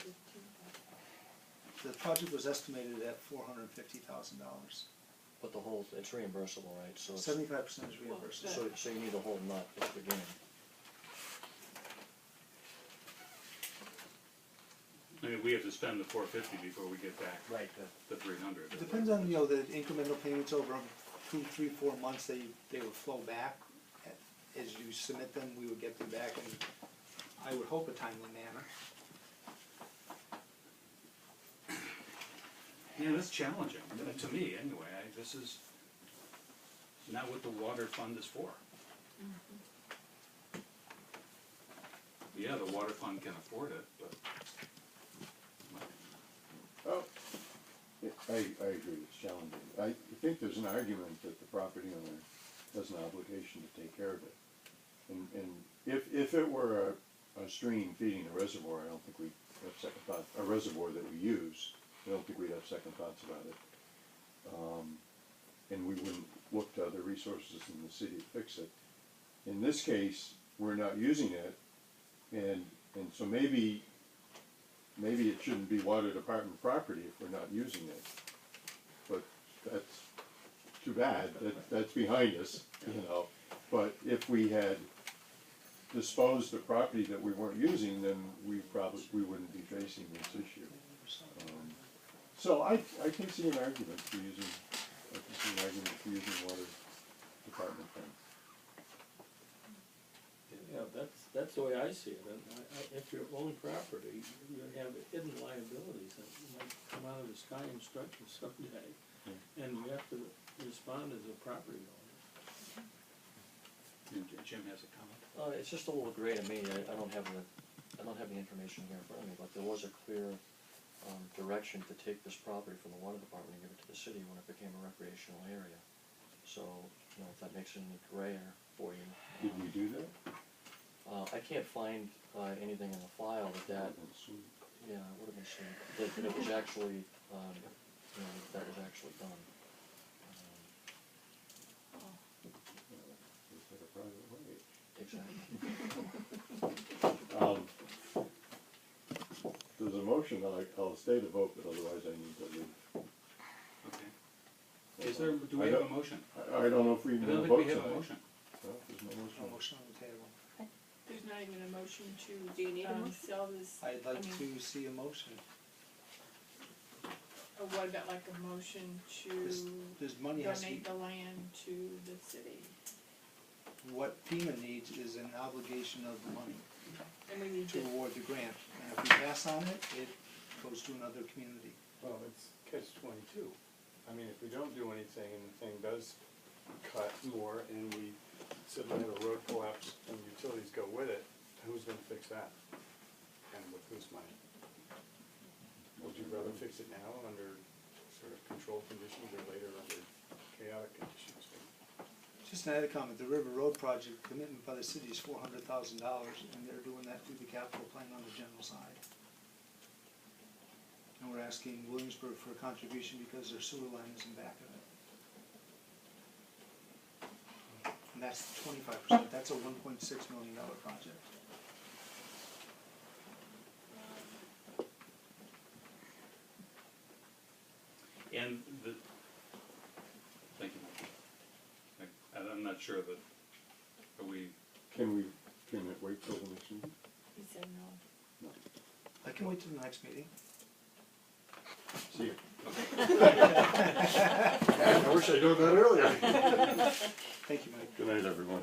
The project was estimated at $450,000. But the whole, it's reimbursable, right? So it's, 75% is reimbursed. so you need the whole nut at the beginning. I mean, we have to spend the 450 before we get back Right. the 300. It depends on, the incremental payments over 2, 3, 4 months, they would flow back. As you submit them, we would get them back in, I would hope, a timely manner. Yeah, that's challenging, to me, anyway. This is not what the water fund is for. Yeah, the water fund can afford it, but. Oh, I agree, it's challenging. I think there's an argument that the property owner has an obligation to take care of it. And if it were a stream feeding a reservoir, I don't think we'd have second thought, a reservoir that we use, I don't think we'd have second thoughts about it. And we wouldn't look to other resources in the city to fix it. In this case, we're not using it, and so maybe it shouldn't be water department property if we're not using it. But that's too bad, that's behind us, But if we had disposed of property that we weren't using, then we wouldn't be facing this issue. So I can see an argument for using, water department funds. Yeah, that's the way I see it, and if you own property, you have hidden liabilities that might come out of the sky and strike you someday, and you have to respond as a property owner. Jim has a comment. It's just a little gray to me. I don't have the information here in front of me, but there was a clear direction to take this property from the water department and give it to the city when it became a recreational area. So, if that makes it any grayer for you. Did we do that? I can't find anything in the file that, yeah, it would have been sweet, that it was actually, that was actually done. It's like a private way. Exactly. There's a motion, I'll stay to vote, but otherwise I need to leave. Okay. Do we have a motion? I don't know if we I need don't to think vote we have a tonight. motion. No, there's no motion. No motion on the table. There's not even a motion to, Do you need a motion? sell this, I'd like to see a motion. or what about like a motion This to money has to be, donate the land to the city? what FEMA needs is an obligation of the money And we need to to, award the grant. And if we pass on it, it goes to another community. Well, it's catch-22. I mean, if we don't do anything and the thing does cut more and we suddenly have a road collapse and utilities go with it, who's gonna fix that? And with whose money? Would you rather fix it now under sort of controlled conditions or later under chaotic conditions? Just an added comment, the River Road project commitment by the city is $400,000, and they're doing that through the capital plan on the general side. And we're asking Williamsburg for a contribution because their sewer line is in back of it. And that's 25%, that's a $1.6 million project. And thank you. I'm not sure that, Can it wait till the next meeting? he said no. I can wait till the next meeting. See you. okay. I wish I'd done that earlier. Thank you, Mike. Good night, everyone.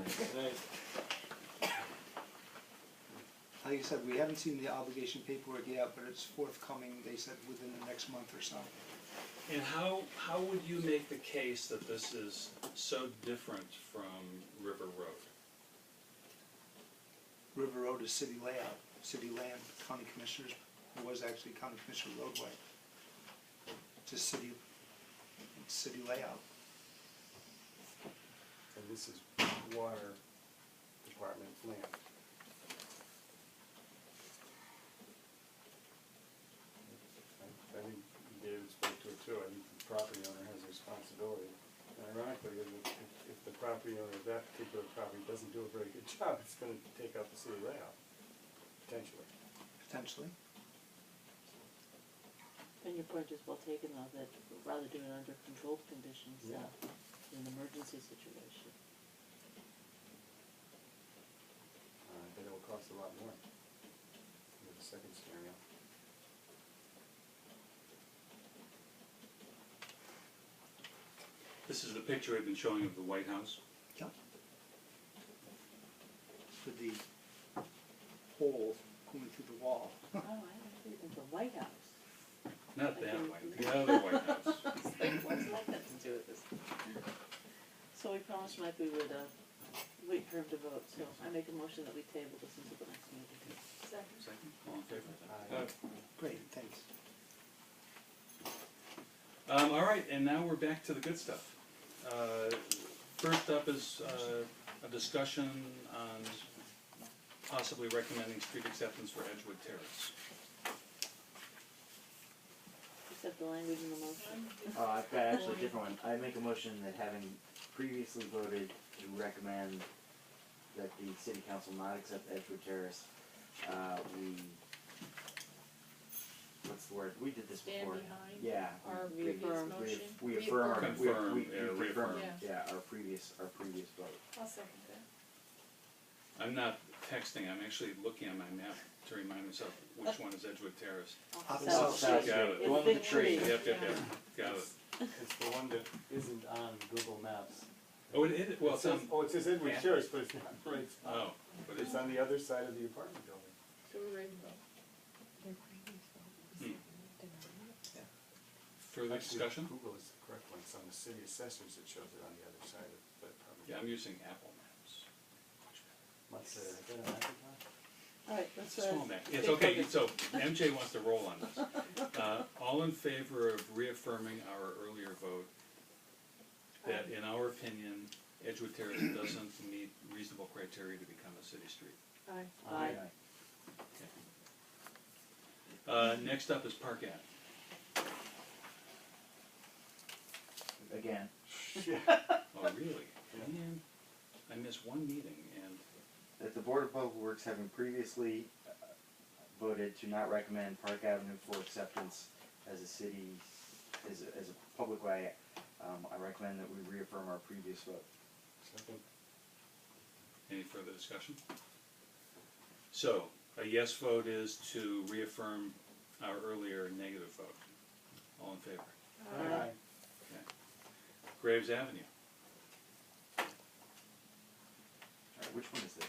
Like I said, we haven't seen the obligation paperwork yet, but it's forthcoming, they said, within the next month or so. And how would you make the case that this is so different from River Road? River Road is city layout, city land, county commissioners, it was actually county commissioner roadway. It's a city layout. And this is water department land. property owner of that particular property doesn't do a very good job, it's gonna take out the city layout, potentially. Potentially. And your point is well taken though, that rather do it under controlled conditions, Yeah. in an emergency situation. I bet it will cost a lot more in the second scenario. This is the picture I've been showing of the White House. Yep. With the hole going through the wall. Oh, I don't think the White House. Not that White, the other White House. It's like, what's that got to do with this? So we promised Mike we would, wait for him to vote, so I make a motion that we table this until the next meeting. Second. Second, all in favor? Great, thanks. All right, and now we're back to the good stuff. First up is a discussion on possibly recommending street acceptance for Edgewood Terrace. Accept the language in the motion. I've got actually a different one. I make a motion that having previously voted to recommend that the city council not accept Edgewood Terrace, we, what's the word, we did this Stand before. behind Yeah. our we- previous Reaffirm. motion. We affirm, our- Confirm, we yeah, confirm, reaffirm. yeah, our previous vote. I'll second that. I'm not texting, I'm actually looking at my map to remind myself which one is Edgewood Terrace. Opposite South Street. Street. Got it. The one with the It's tree. big Yep, got it. It's the one that isn't on Google Maps. Oh, it, well, It it's says, on, oh, it says Edward Yeah. Terrace, but it's not right. oh, but It's it's, on the other side of the apartment building. So we're ready to vote. further Actually, discussion? Google is the correct one, it's on the city assessors that shows it on the other side of the apartment. Yeah, I'm using Apple Maps. What's the, is that an Apple? Alright, let's, It's a small map. It's stay okay, focused. so MJ wants to roll on this. All in favor of reaffirming our earlier vote that in our opinion, Edgewood Terrace doesn't meet reasonable criteria to become a city street. Aye. Aye. Next up is Park Ave. Again, Oh, really? Man, I missed one meeting and, that the Board of Public Works having previously voted to not recommend Park Avenue for acceptance as a city, as a public way, I recommend that we reaffirm our previous vote. Second. any further discussion? So, a yes vote is to reaffirm our earlier negative vote. All in favor? Aye. Graves Avenue. Alright, which one is this?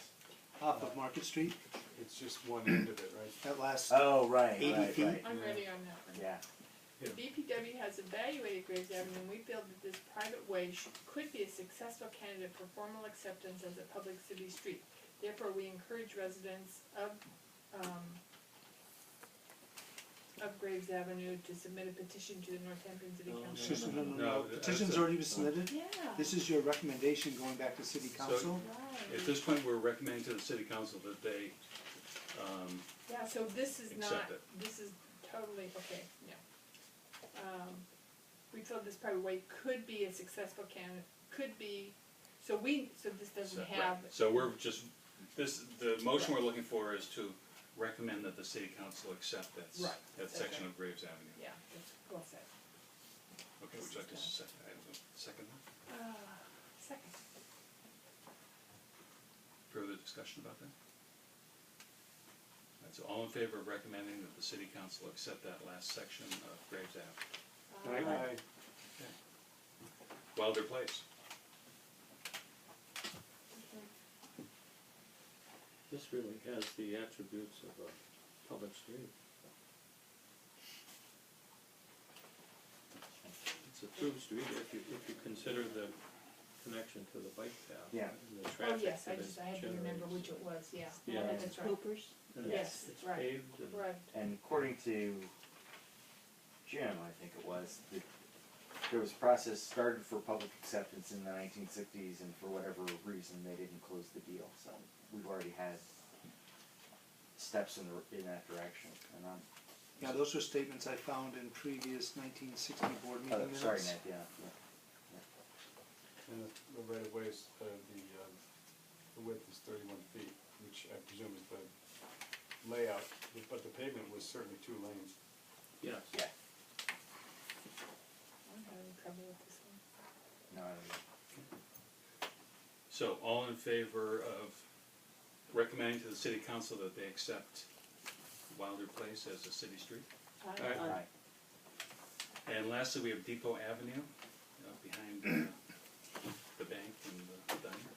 Off of Market Street, It's just one end of it, right? that last, Oh, right, 80 right, feet? right. I'm ready on that one. Yeah. The BPW has evaluated Graves Avenue, and we feel that this private way could be a successful candidate for formal acceptance as a public city street. Therefore, we encourage residents of Graves Avenue to submit a petition to the Northampton City No, Council. excuse me, no, no, No, no, that's petition's a- already been submitted. Yeah. This is your recommendation going back to city council. At this point, we're recommending to the city council that they, Yeah, so this is not, Accept it. this is totally, okay, yeah. We feel this private way could be a successful candidate, could be, so this doesn't right. have. So we're just, the motion we're looking for is to recommend that the city council accept that, Right, that that's section right. of Graves Avenue. Yeah, that's well said. Okay, would you like to second that? Second. Further discussion about that? All right, so all in favor of recommending that the city council accept that last section of Graves Ave? Aye. Wilder Place. This really has the attributes of a public street. It's a through street if you consider the connection to the bike path. Yeah. And the Oh, traffic yes, that I it had to remember generates. which it was, yeah. Yeah. That's right. Coopers. And Yes, it's right. paved and Right. And according to Jim, I think it was, there was a process started for public acceptance in the 1960s, and for whatever reason, they didn't close the deal. So we've already had steps in that direction. And I'm Yeah, those were statements I found in previous 1960 board meeting minutes. sorry, Ned. Yeah. And the right of way is, the width is 31 feet, which I presume is the layout, but the pavement was certainly 2 lanes. Yes. Yeah. I'm having trouble with this one. No, I don't know. So, all in favor of recommending to the city council that they accept Wilder Place as a city street? Aye. Right. And lastly, we have Depot Avenue, behind the bank and the diner.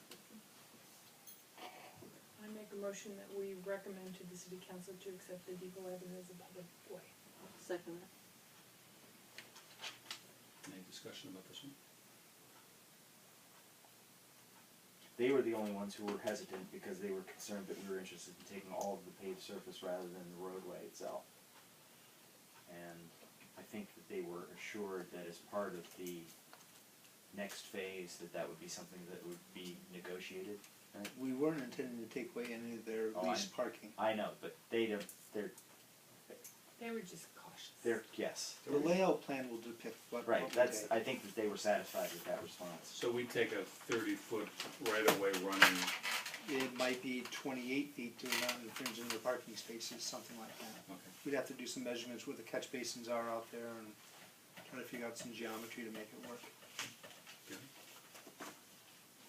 I make a motion that we recommend to the city council to accept the Depot Avenue as a public way. Second that. Any discussion about this one? They were the only ones who were hesitant because they were concerned that we were interested in taking all of the paved surface rather than the roadway itself. And I think that they were assured that as part of the next phase, that would be something that would be negotiated. We weren't intending to take away any of their Oh, leased parking. I know, but they don't, They were just cautious. yes. The layout plan will depict what. Right, what we that's, take. I think that they were satisfied with that response. So we take a 30-foot right-of-way running, It might be 28 feet to not infringe on the parking spaces, something like that. okay. We'd have to do some measurements where the catch basins are out there and try to figure out some geometry to make it work. Good.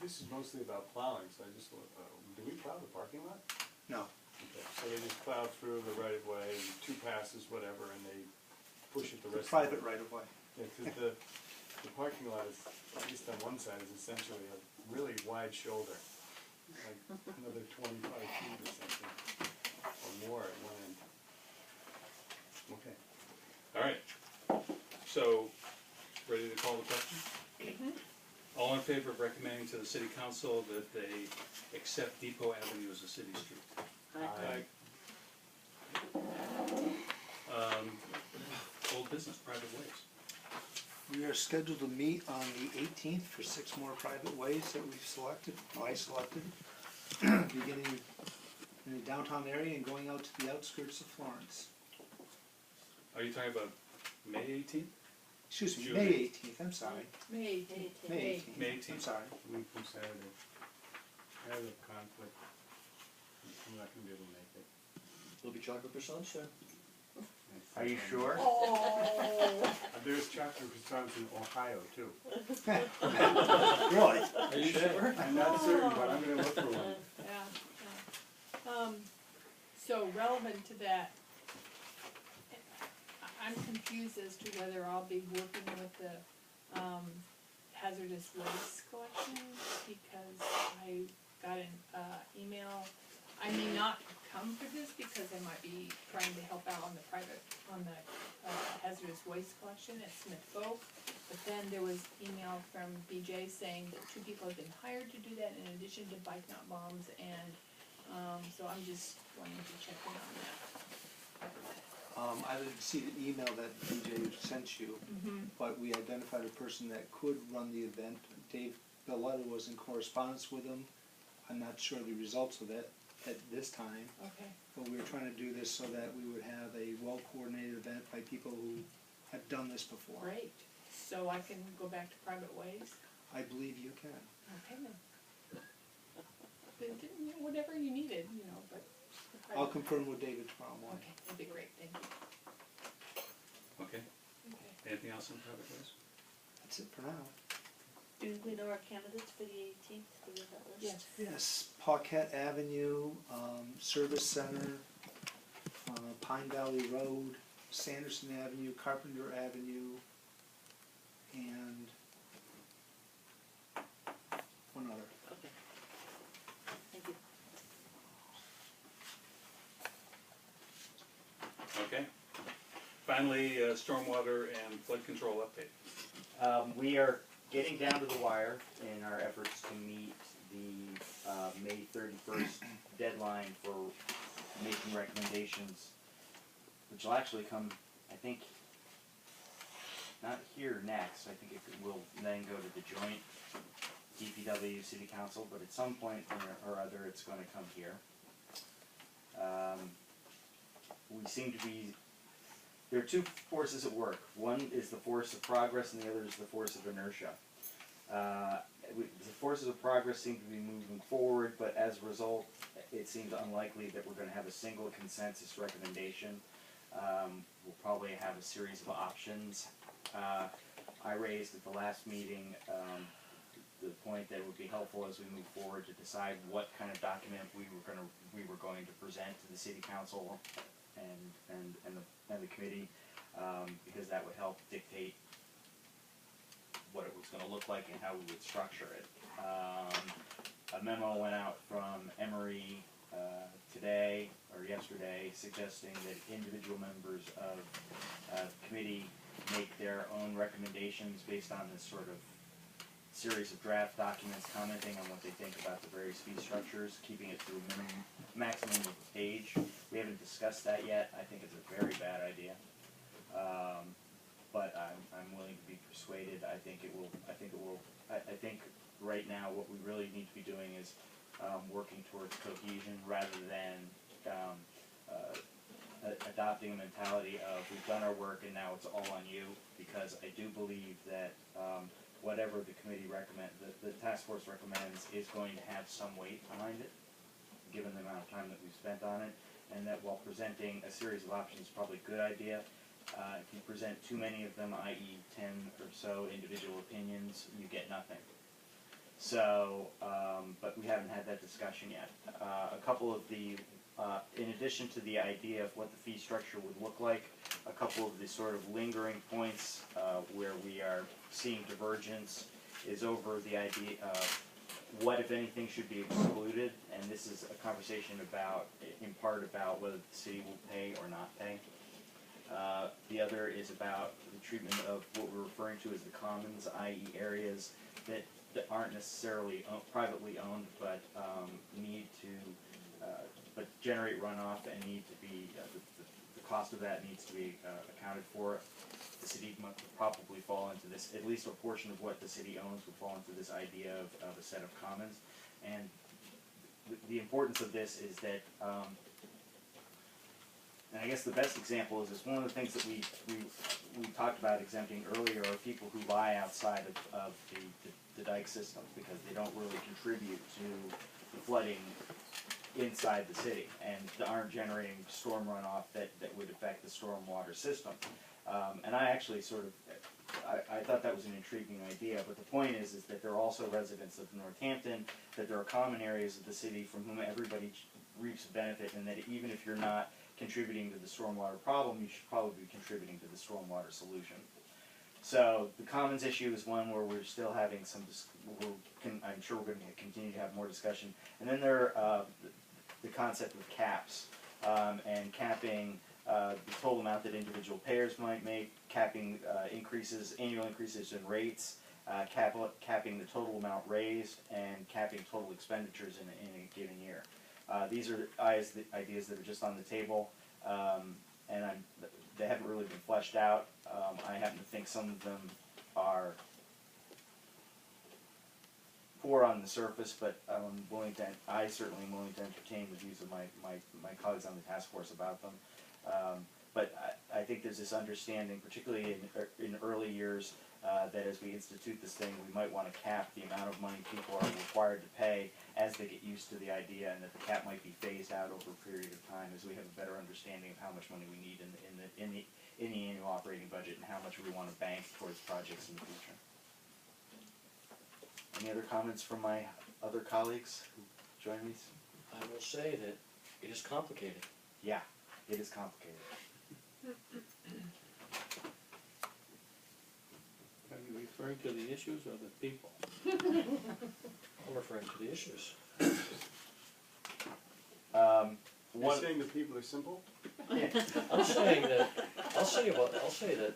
This is mostly about plowing, so I just, do we plow the parking lot? No, Okay, so they just plow through the right of way, 2 passes, whatever, and they push it the the rest of private the right of way. Yeah, 'cause the parking lot is, at least on one side, is essentially a really wide shoulder. Like another 25 feet or something, or more at one end. Okay. All right. So, ready to call the question? All in favor of recommending to the city council that they accept Depot Avenue as a city street? Aye. Old business, private ways. We are scheduled to meet on the 18th for 6 more private ways that we've selected, I selected, beginning in the downtown area and going out to the outskirts of Florence. Are you talking about May 18th? Excuse me, June May 8th. 18th, I'm sorry. May 18th. May 18th. May I'm 18th. sorry. A week from Saturday. I have a conflict. I'm not gonna be able to make it. There'll be chocolate croissants there. Are you sure? Oh. There's chocolate croissants in Ohio too. Really? Are you sure? I'm not certain, but I'm gonna look for one. Yeah, yeah. So relevant to that, I'm confused as to whether I'll be working with the, hazardous waste collection, because I got an, email. I may not come for this because I might be trying to help out on the hazardous waste collection at Smith Folk. But then there was email from BJ saying that 2 people have been hired to do that in addition to Bike Not Bombs, and, so I'm just wanting to check in on that. I didn't see the email that DJ sent you, but we identified a person that could run the event. Dave Belletta was in correspondence with him. I'm not sure the results of it at this time, Okay. but we were trying to do this so that we would have a well-coordinated event by people who have done this before. Great, so I can go back to private ways? I believe you can. Okay then. Whatever you needed, but. I'll confirm with David tomorrow morning. Okay, that'd be great, thank you. Okay. Okay. Anything else on private ways? That's it for now. Do we know our candidates for the 18th? Do we have that list? Yes. Yes, Paquette Avenue, Service Center, Pine Valley Road, Sanderson Avenue, Carpenter Avenue, and one other. Okay. Thank you. Okay. Finally, stormwater and flood control update. We are getting down to the wire in our efforts to meet the May 31st deadline for making recommendations, which will actually come, I think, not here next. I think it will then go to the joint DPW City Council, but at some point or other, it's going to come here. We seem to be, there are 2 forces at work. One is the force of progress and the other is the force of inertia. the forces of progress seem to be moving forward, but as a result, it seems unlikely that we're gonna have a single consensus recommendation. We'll probably have a series of options. I raised at the last meeting, the point that it would be helpful as we move forward to decide what kind of document we were going to present to the city council and the committee, because that would help dictate what it was gonna look like and how we would structure it. A memo went out from Emory, today, or yesterday, suggesting that individual members of, committee make their own recommendations based on this sort of series of draft documents commenting on what they think about the various fee structures, keeping it to a maximum of a page. We haven't discussed that yet. I think it's a very bad idea. But I'm willing to be persuaded. I think right now what we really need to be doing is working towards cohesion rather than adopting a mentality of we've done our work and now it's all on you, because I do believe that whatever the committee the task force recommends is going to have some weight behind it, given the amount of time that we've spent on it, and that while presenting a series of options is probably a good idea, if you present too many of them, i.e. 10 or so individual opinions, you get nothing. So, but we haven't had that discussion yet. A couple of the, in addition to the idea of what the fee structure would look like, a couple of the sort of lingering points where we are seeing divergence is over the idea of what, if anything, should be excluded, and this is a conversation about, in part about whether the city will pay or not pay. The other is about the treatment of what we're referring to as the commons, i.e. areas that aren't necessarily privately owned, but need to, but generate runoff and need to be, the cost of that needs to be accounted for. The city must probably fall into this, at least a portion of what the city owns would fall into this idea of a set of commons. And the importance of this is that, and I guess the best example is this, one of the things that we talked about exempting earlier are people who lie outside of the dike systems, because they don't really contribute to the flooding inside the city and aren't generating storm runoff that would affect the stormwater system. And I actually sort of, I thought that was an intriguing idea, but the point is that there are also residents of Northampton, that there are common areas of the city from whom everybody reaps benefit, and that even if you're not contributing to the stormwater problem, you should probably be contributing to the stormwater solution. So the commons issue is one where we're still having some, I'm sure we're going to continue to have more discussion. And then there are the concept of caps, and capping the total amount that individual payers might make, capping annual increases in rates, capping the total amount raised, and capping total expenditures in a given year. These are ideas that are just on the table, and they haven't really been fleshed out. I happen to think some of them are poor on the surface, but I certainly am willing to entertain the views of my colleagues on the task force about them. But I think there's this understanding, particularly in early years, that as we institute this thing, we might want to cap the amount of money people are required to pay as they get used to the idea, and that the cap might be phased out over a period of time as we have a better understanding of how much money we need in the annual operating budget and how much we want to bank towards projects in the future. Any other comments from my other colleagues who join me? I will say that it is complicated. Yeah, it is complicated. Are you referring to the issues or the people? I'm referring to the issues. You're saying the people are simple? I'm saying that, I'll say that,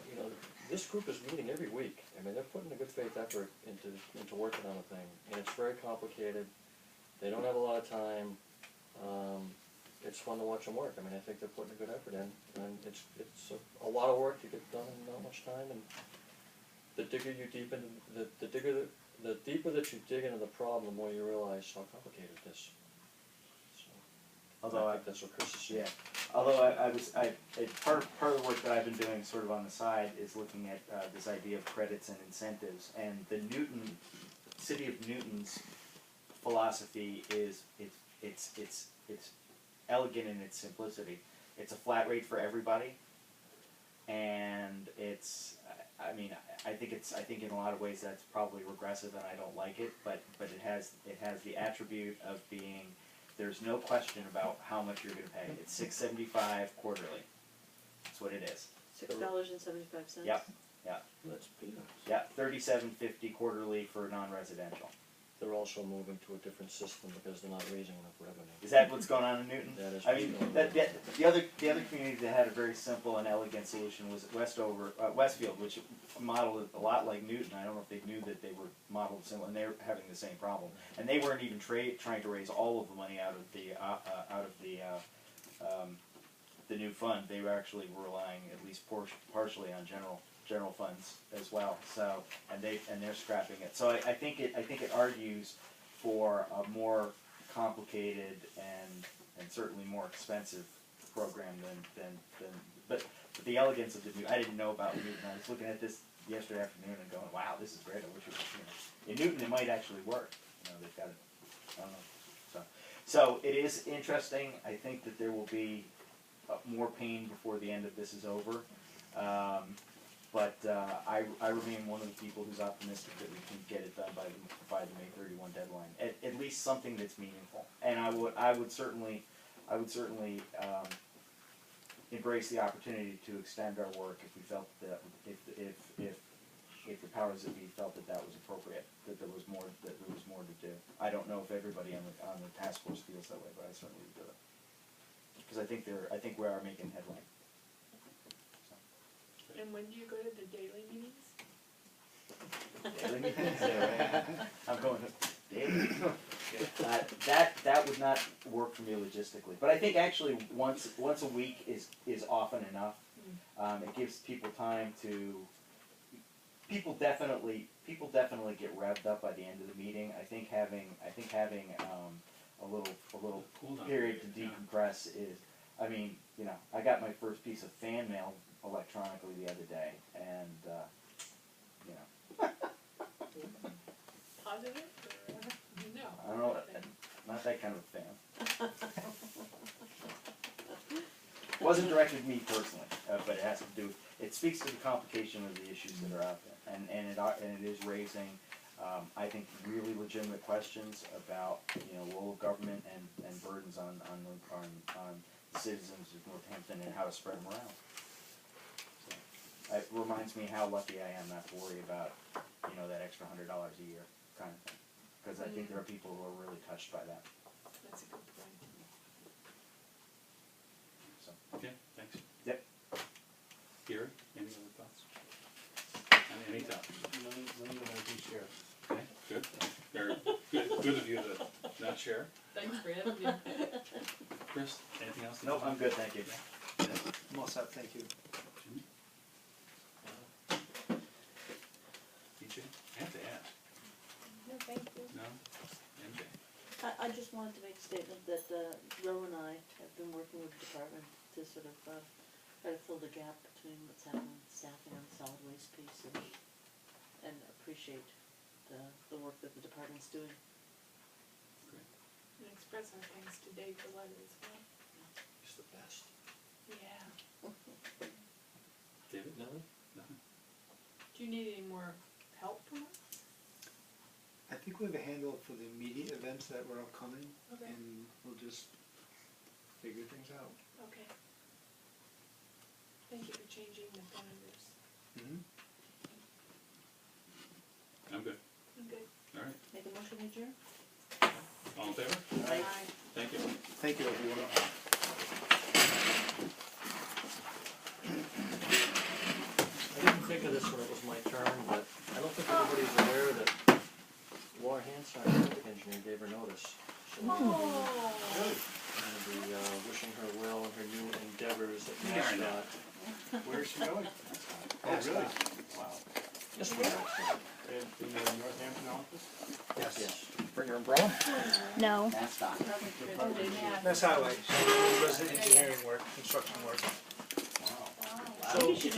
you know, this group is meeting every week. I mean, they're putting a good faith effort into working on a thing, and it's very complicated. They don't have a lot of time. It's fun to watch them work. I mean, I think they're putting a good effort in, and it's a lot of work to get done in not much time. And the deeper that you dig into the problem, the more you realize how complicated it is. Although I think that's what Chris is saying. Yeah. Although part of the work that I've been doing sort of on the side is looking at this idea of credits and incentives, and the Newton City of Newton's philosophy is it's elegant in its simplicity. It's a flat rate for everybody, and I think in a lot of ways that's probably regressive, and I don't like it. But it has the attribute of being, there's no question about how much you're going to pay. It's $6.75 quarterly. That's what it is. $6.75. Yep. Yeah. That's peanuts. Yeah. $37.50 quarterly for non-residential. They're also moving to a different system because they're not raising enough revenue. Is that what's going on in Newton? That is I what's mean, going on. the other community that had a very simple and elegant solution was Westfield, which modeled it a lot like Newton. I don't know if they knew that they were modeled similar, and they're having the same problem. And they weren't even trying to raise all of the money out of the new fund. They were actually relying at least partially on general funds as well. So and they're scrapping it. So I think it argues for a more complicated and certainly more expensive program but the elegance of the new. I didn't know about Newton. I was looking at this yesterday afternoon and going, wow, this is great. I wish it was, in Newton it might actually work. They've got it. I don't know. So it is interesting. I think that there will be more pain before the end of this is over. But I remain one of the people who's optimistic that we can get it done by the May 31 deadline. At least something that's meaningful. And I would certainly embrace the opportunity to extend our work if we felt that if the powers that be felt that was appropriate, that there was more to do. I don't know if everybody on the task force feels that way, but I certainly do it. Because I think we are making headway. And when do you go to the daily meetings? Daily meetings? Yeah, right. I'm going to daily. That would not work for me logistically. But I think actually once a week is often enough. It gives people time to. People definitely get revved up by the end of the meeting. I think having a little period to decompress is. I mean, I got my first piece of fan mail electronically the other day, and Positive or no? I don't know, not that kind of fan. Wasn't directed at me personally, but it has to do. It speaks to the complication of the issues that are out there, and it is raising, I think, really legitimate questions about role of government and burdens on citizens of Northampton and how to spread them around. So, it reminds me how lucky I am not to worry about that extra $100 a year kind of thing, because I think there are people who are really touched by that. That's a good point. So. Okay, thanks. Yep. Gary, any other thoughts? Any thoughts? None that I can share. Okay, good. Very good of you to not share. Thanks, Fred. Chris, anything else? Nope, I'm good, thank you. I'm all set, thank you. DJ, I have to ask. No, thank you. No? MJ? I just wanted to make a statement that Ro and I have been working with the department to sort of try to fill the gap between what's happening with staffing on the solid waste piece and appreciate the work that the department's doing. And express our thanks to Dave for letter as well. He's the best. Yeah. David? Nothing? Nothing? Do you need any more help from us? I think we have a handle for the immediate events that were upcoming, Okay. and we'll just figure things out. Okay. Thank you for changing the calendars. Mm-hmm. I'm good. I'm good. All right. Make a motion, adjourn? All in favor? Aye. Thank you. Thank you, everyone. I didn't think of this when it was my turn, but I don't think everybody's aware that Laura Hanson, our traffic engineer, gave her notice. So Oh. I'm gonna be wishing her well in her new endeavors at MassDOT. Where's she going? Oh, really? Wow. Yes, ma'am. In the Northampton office? Yes. Bring your umbrella. No. That's not. Mass Highway, resident engineering work, construction work. Wow. Maybe you should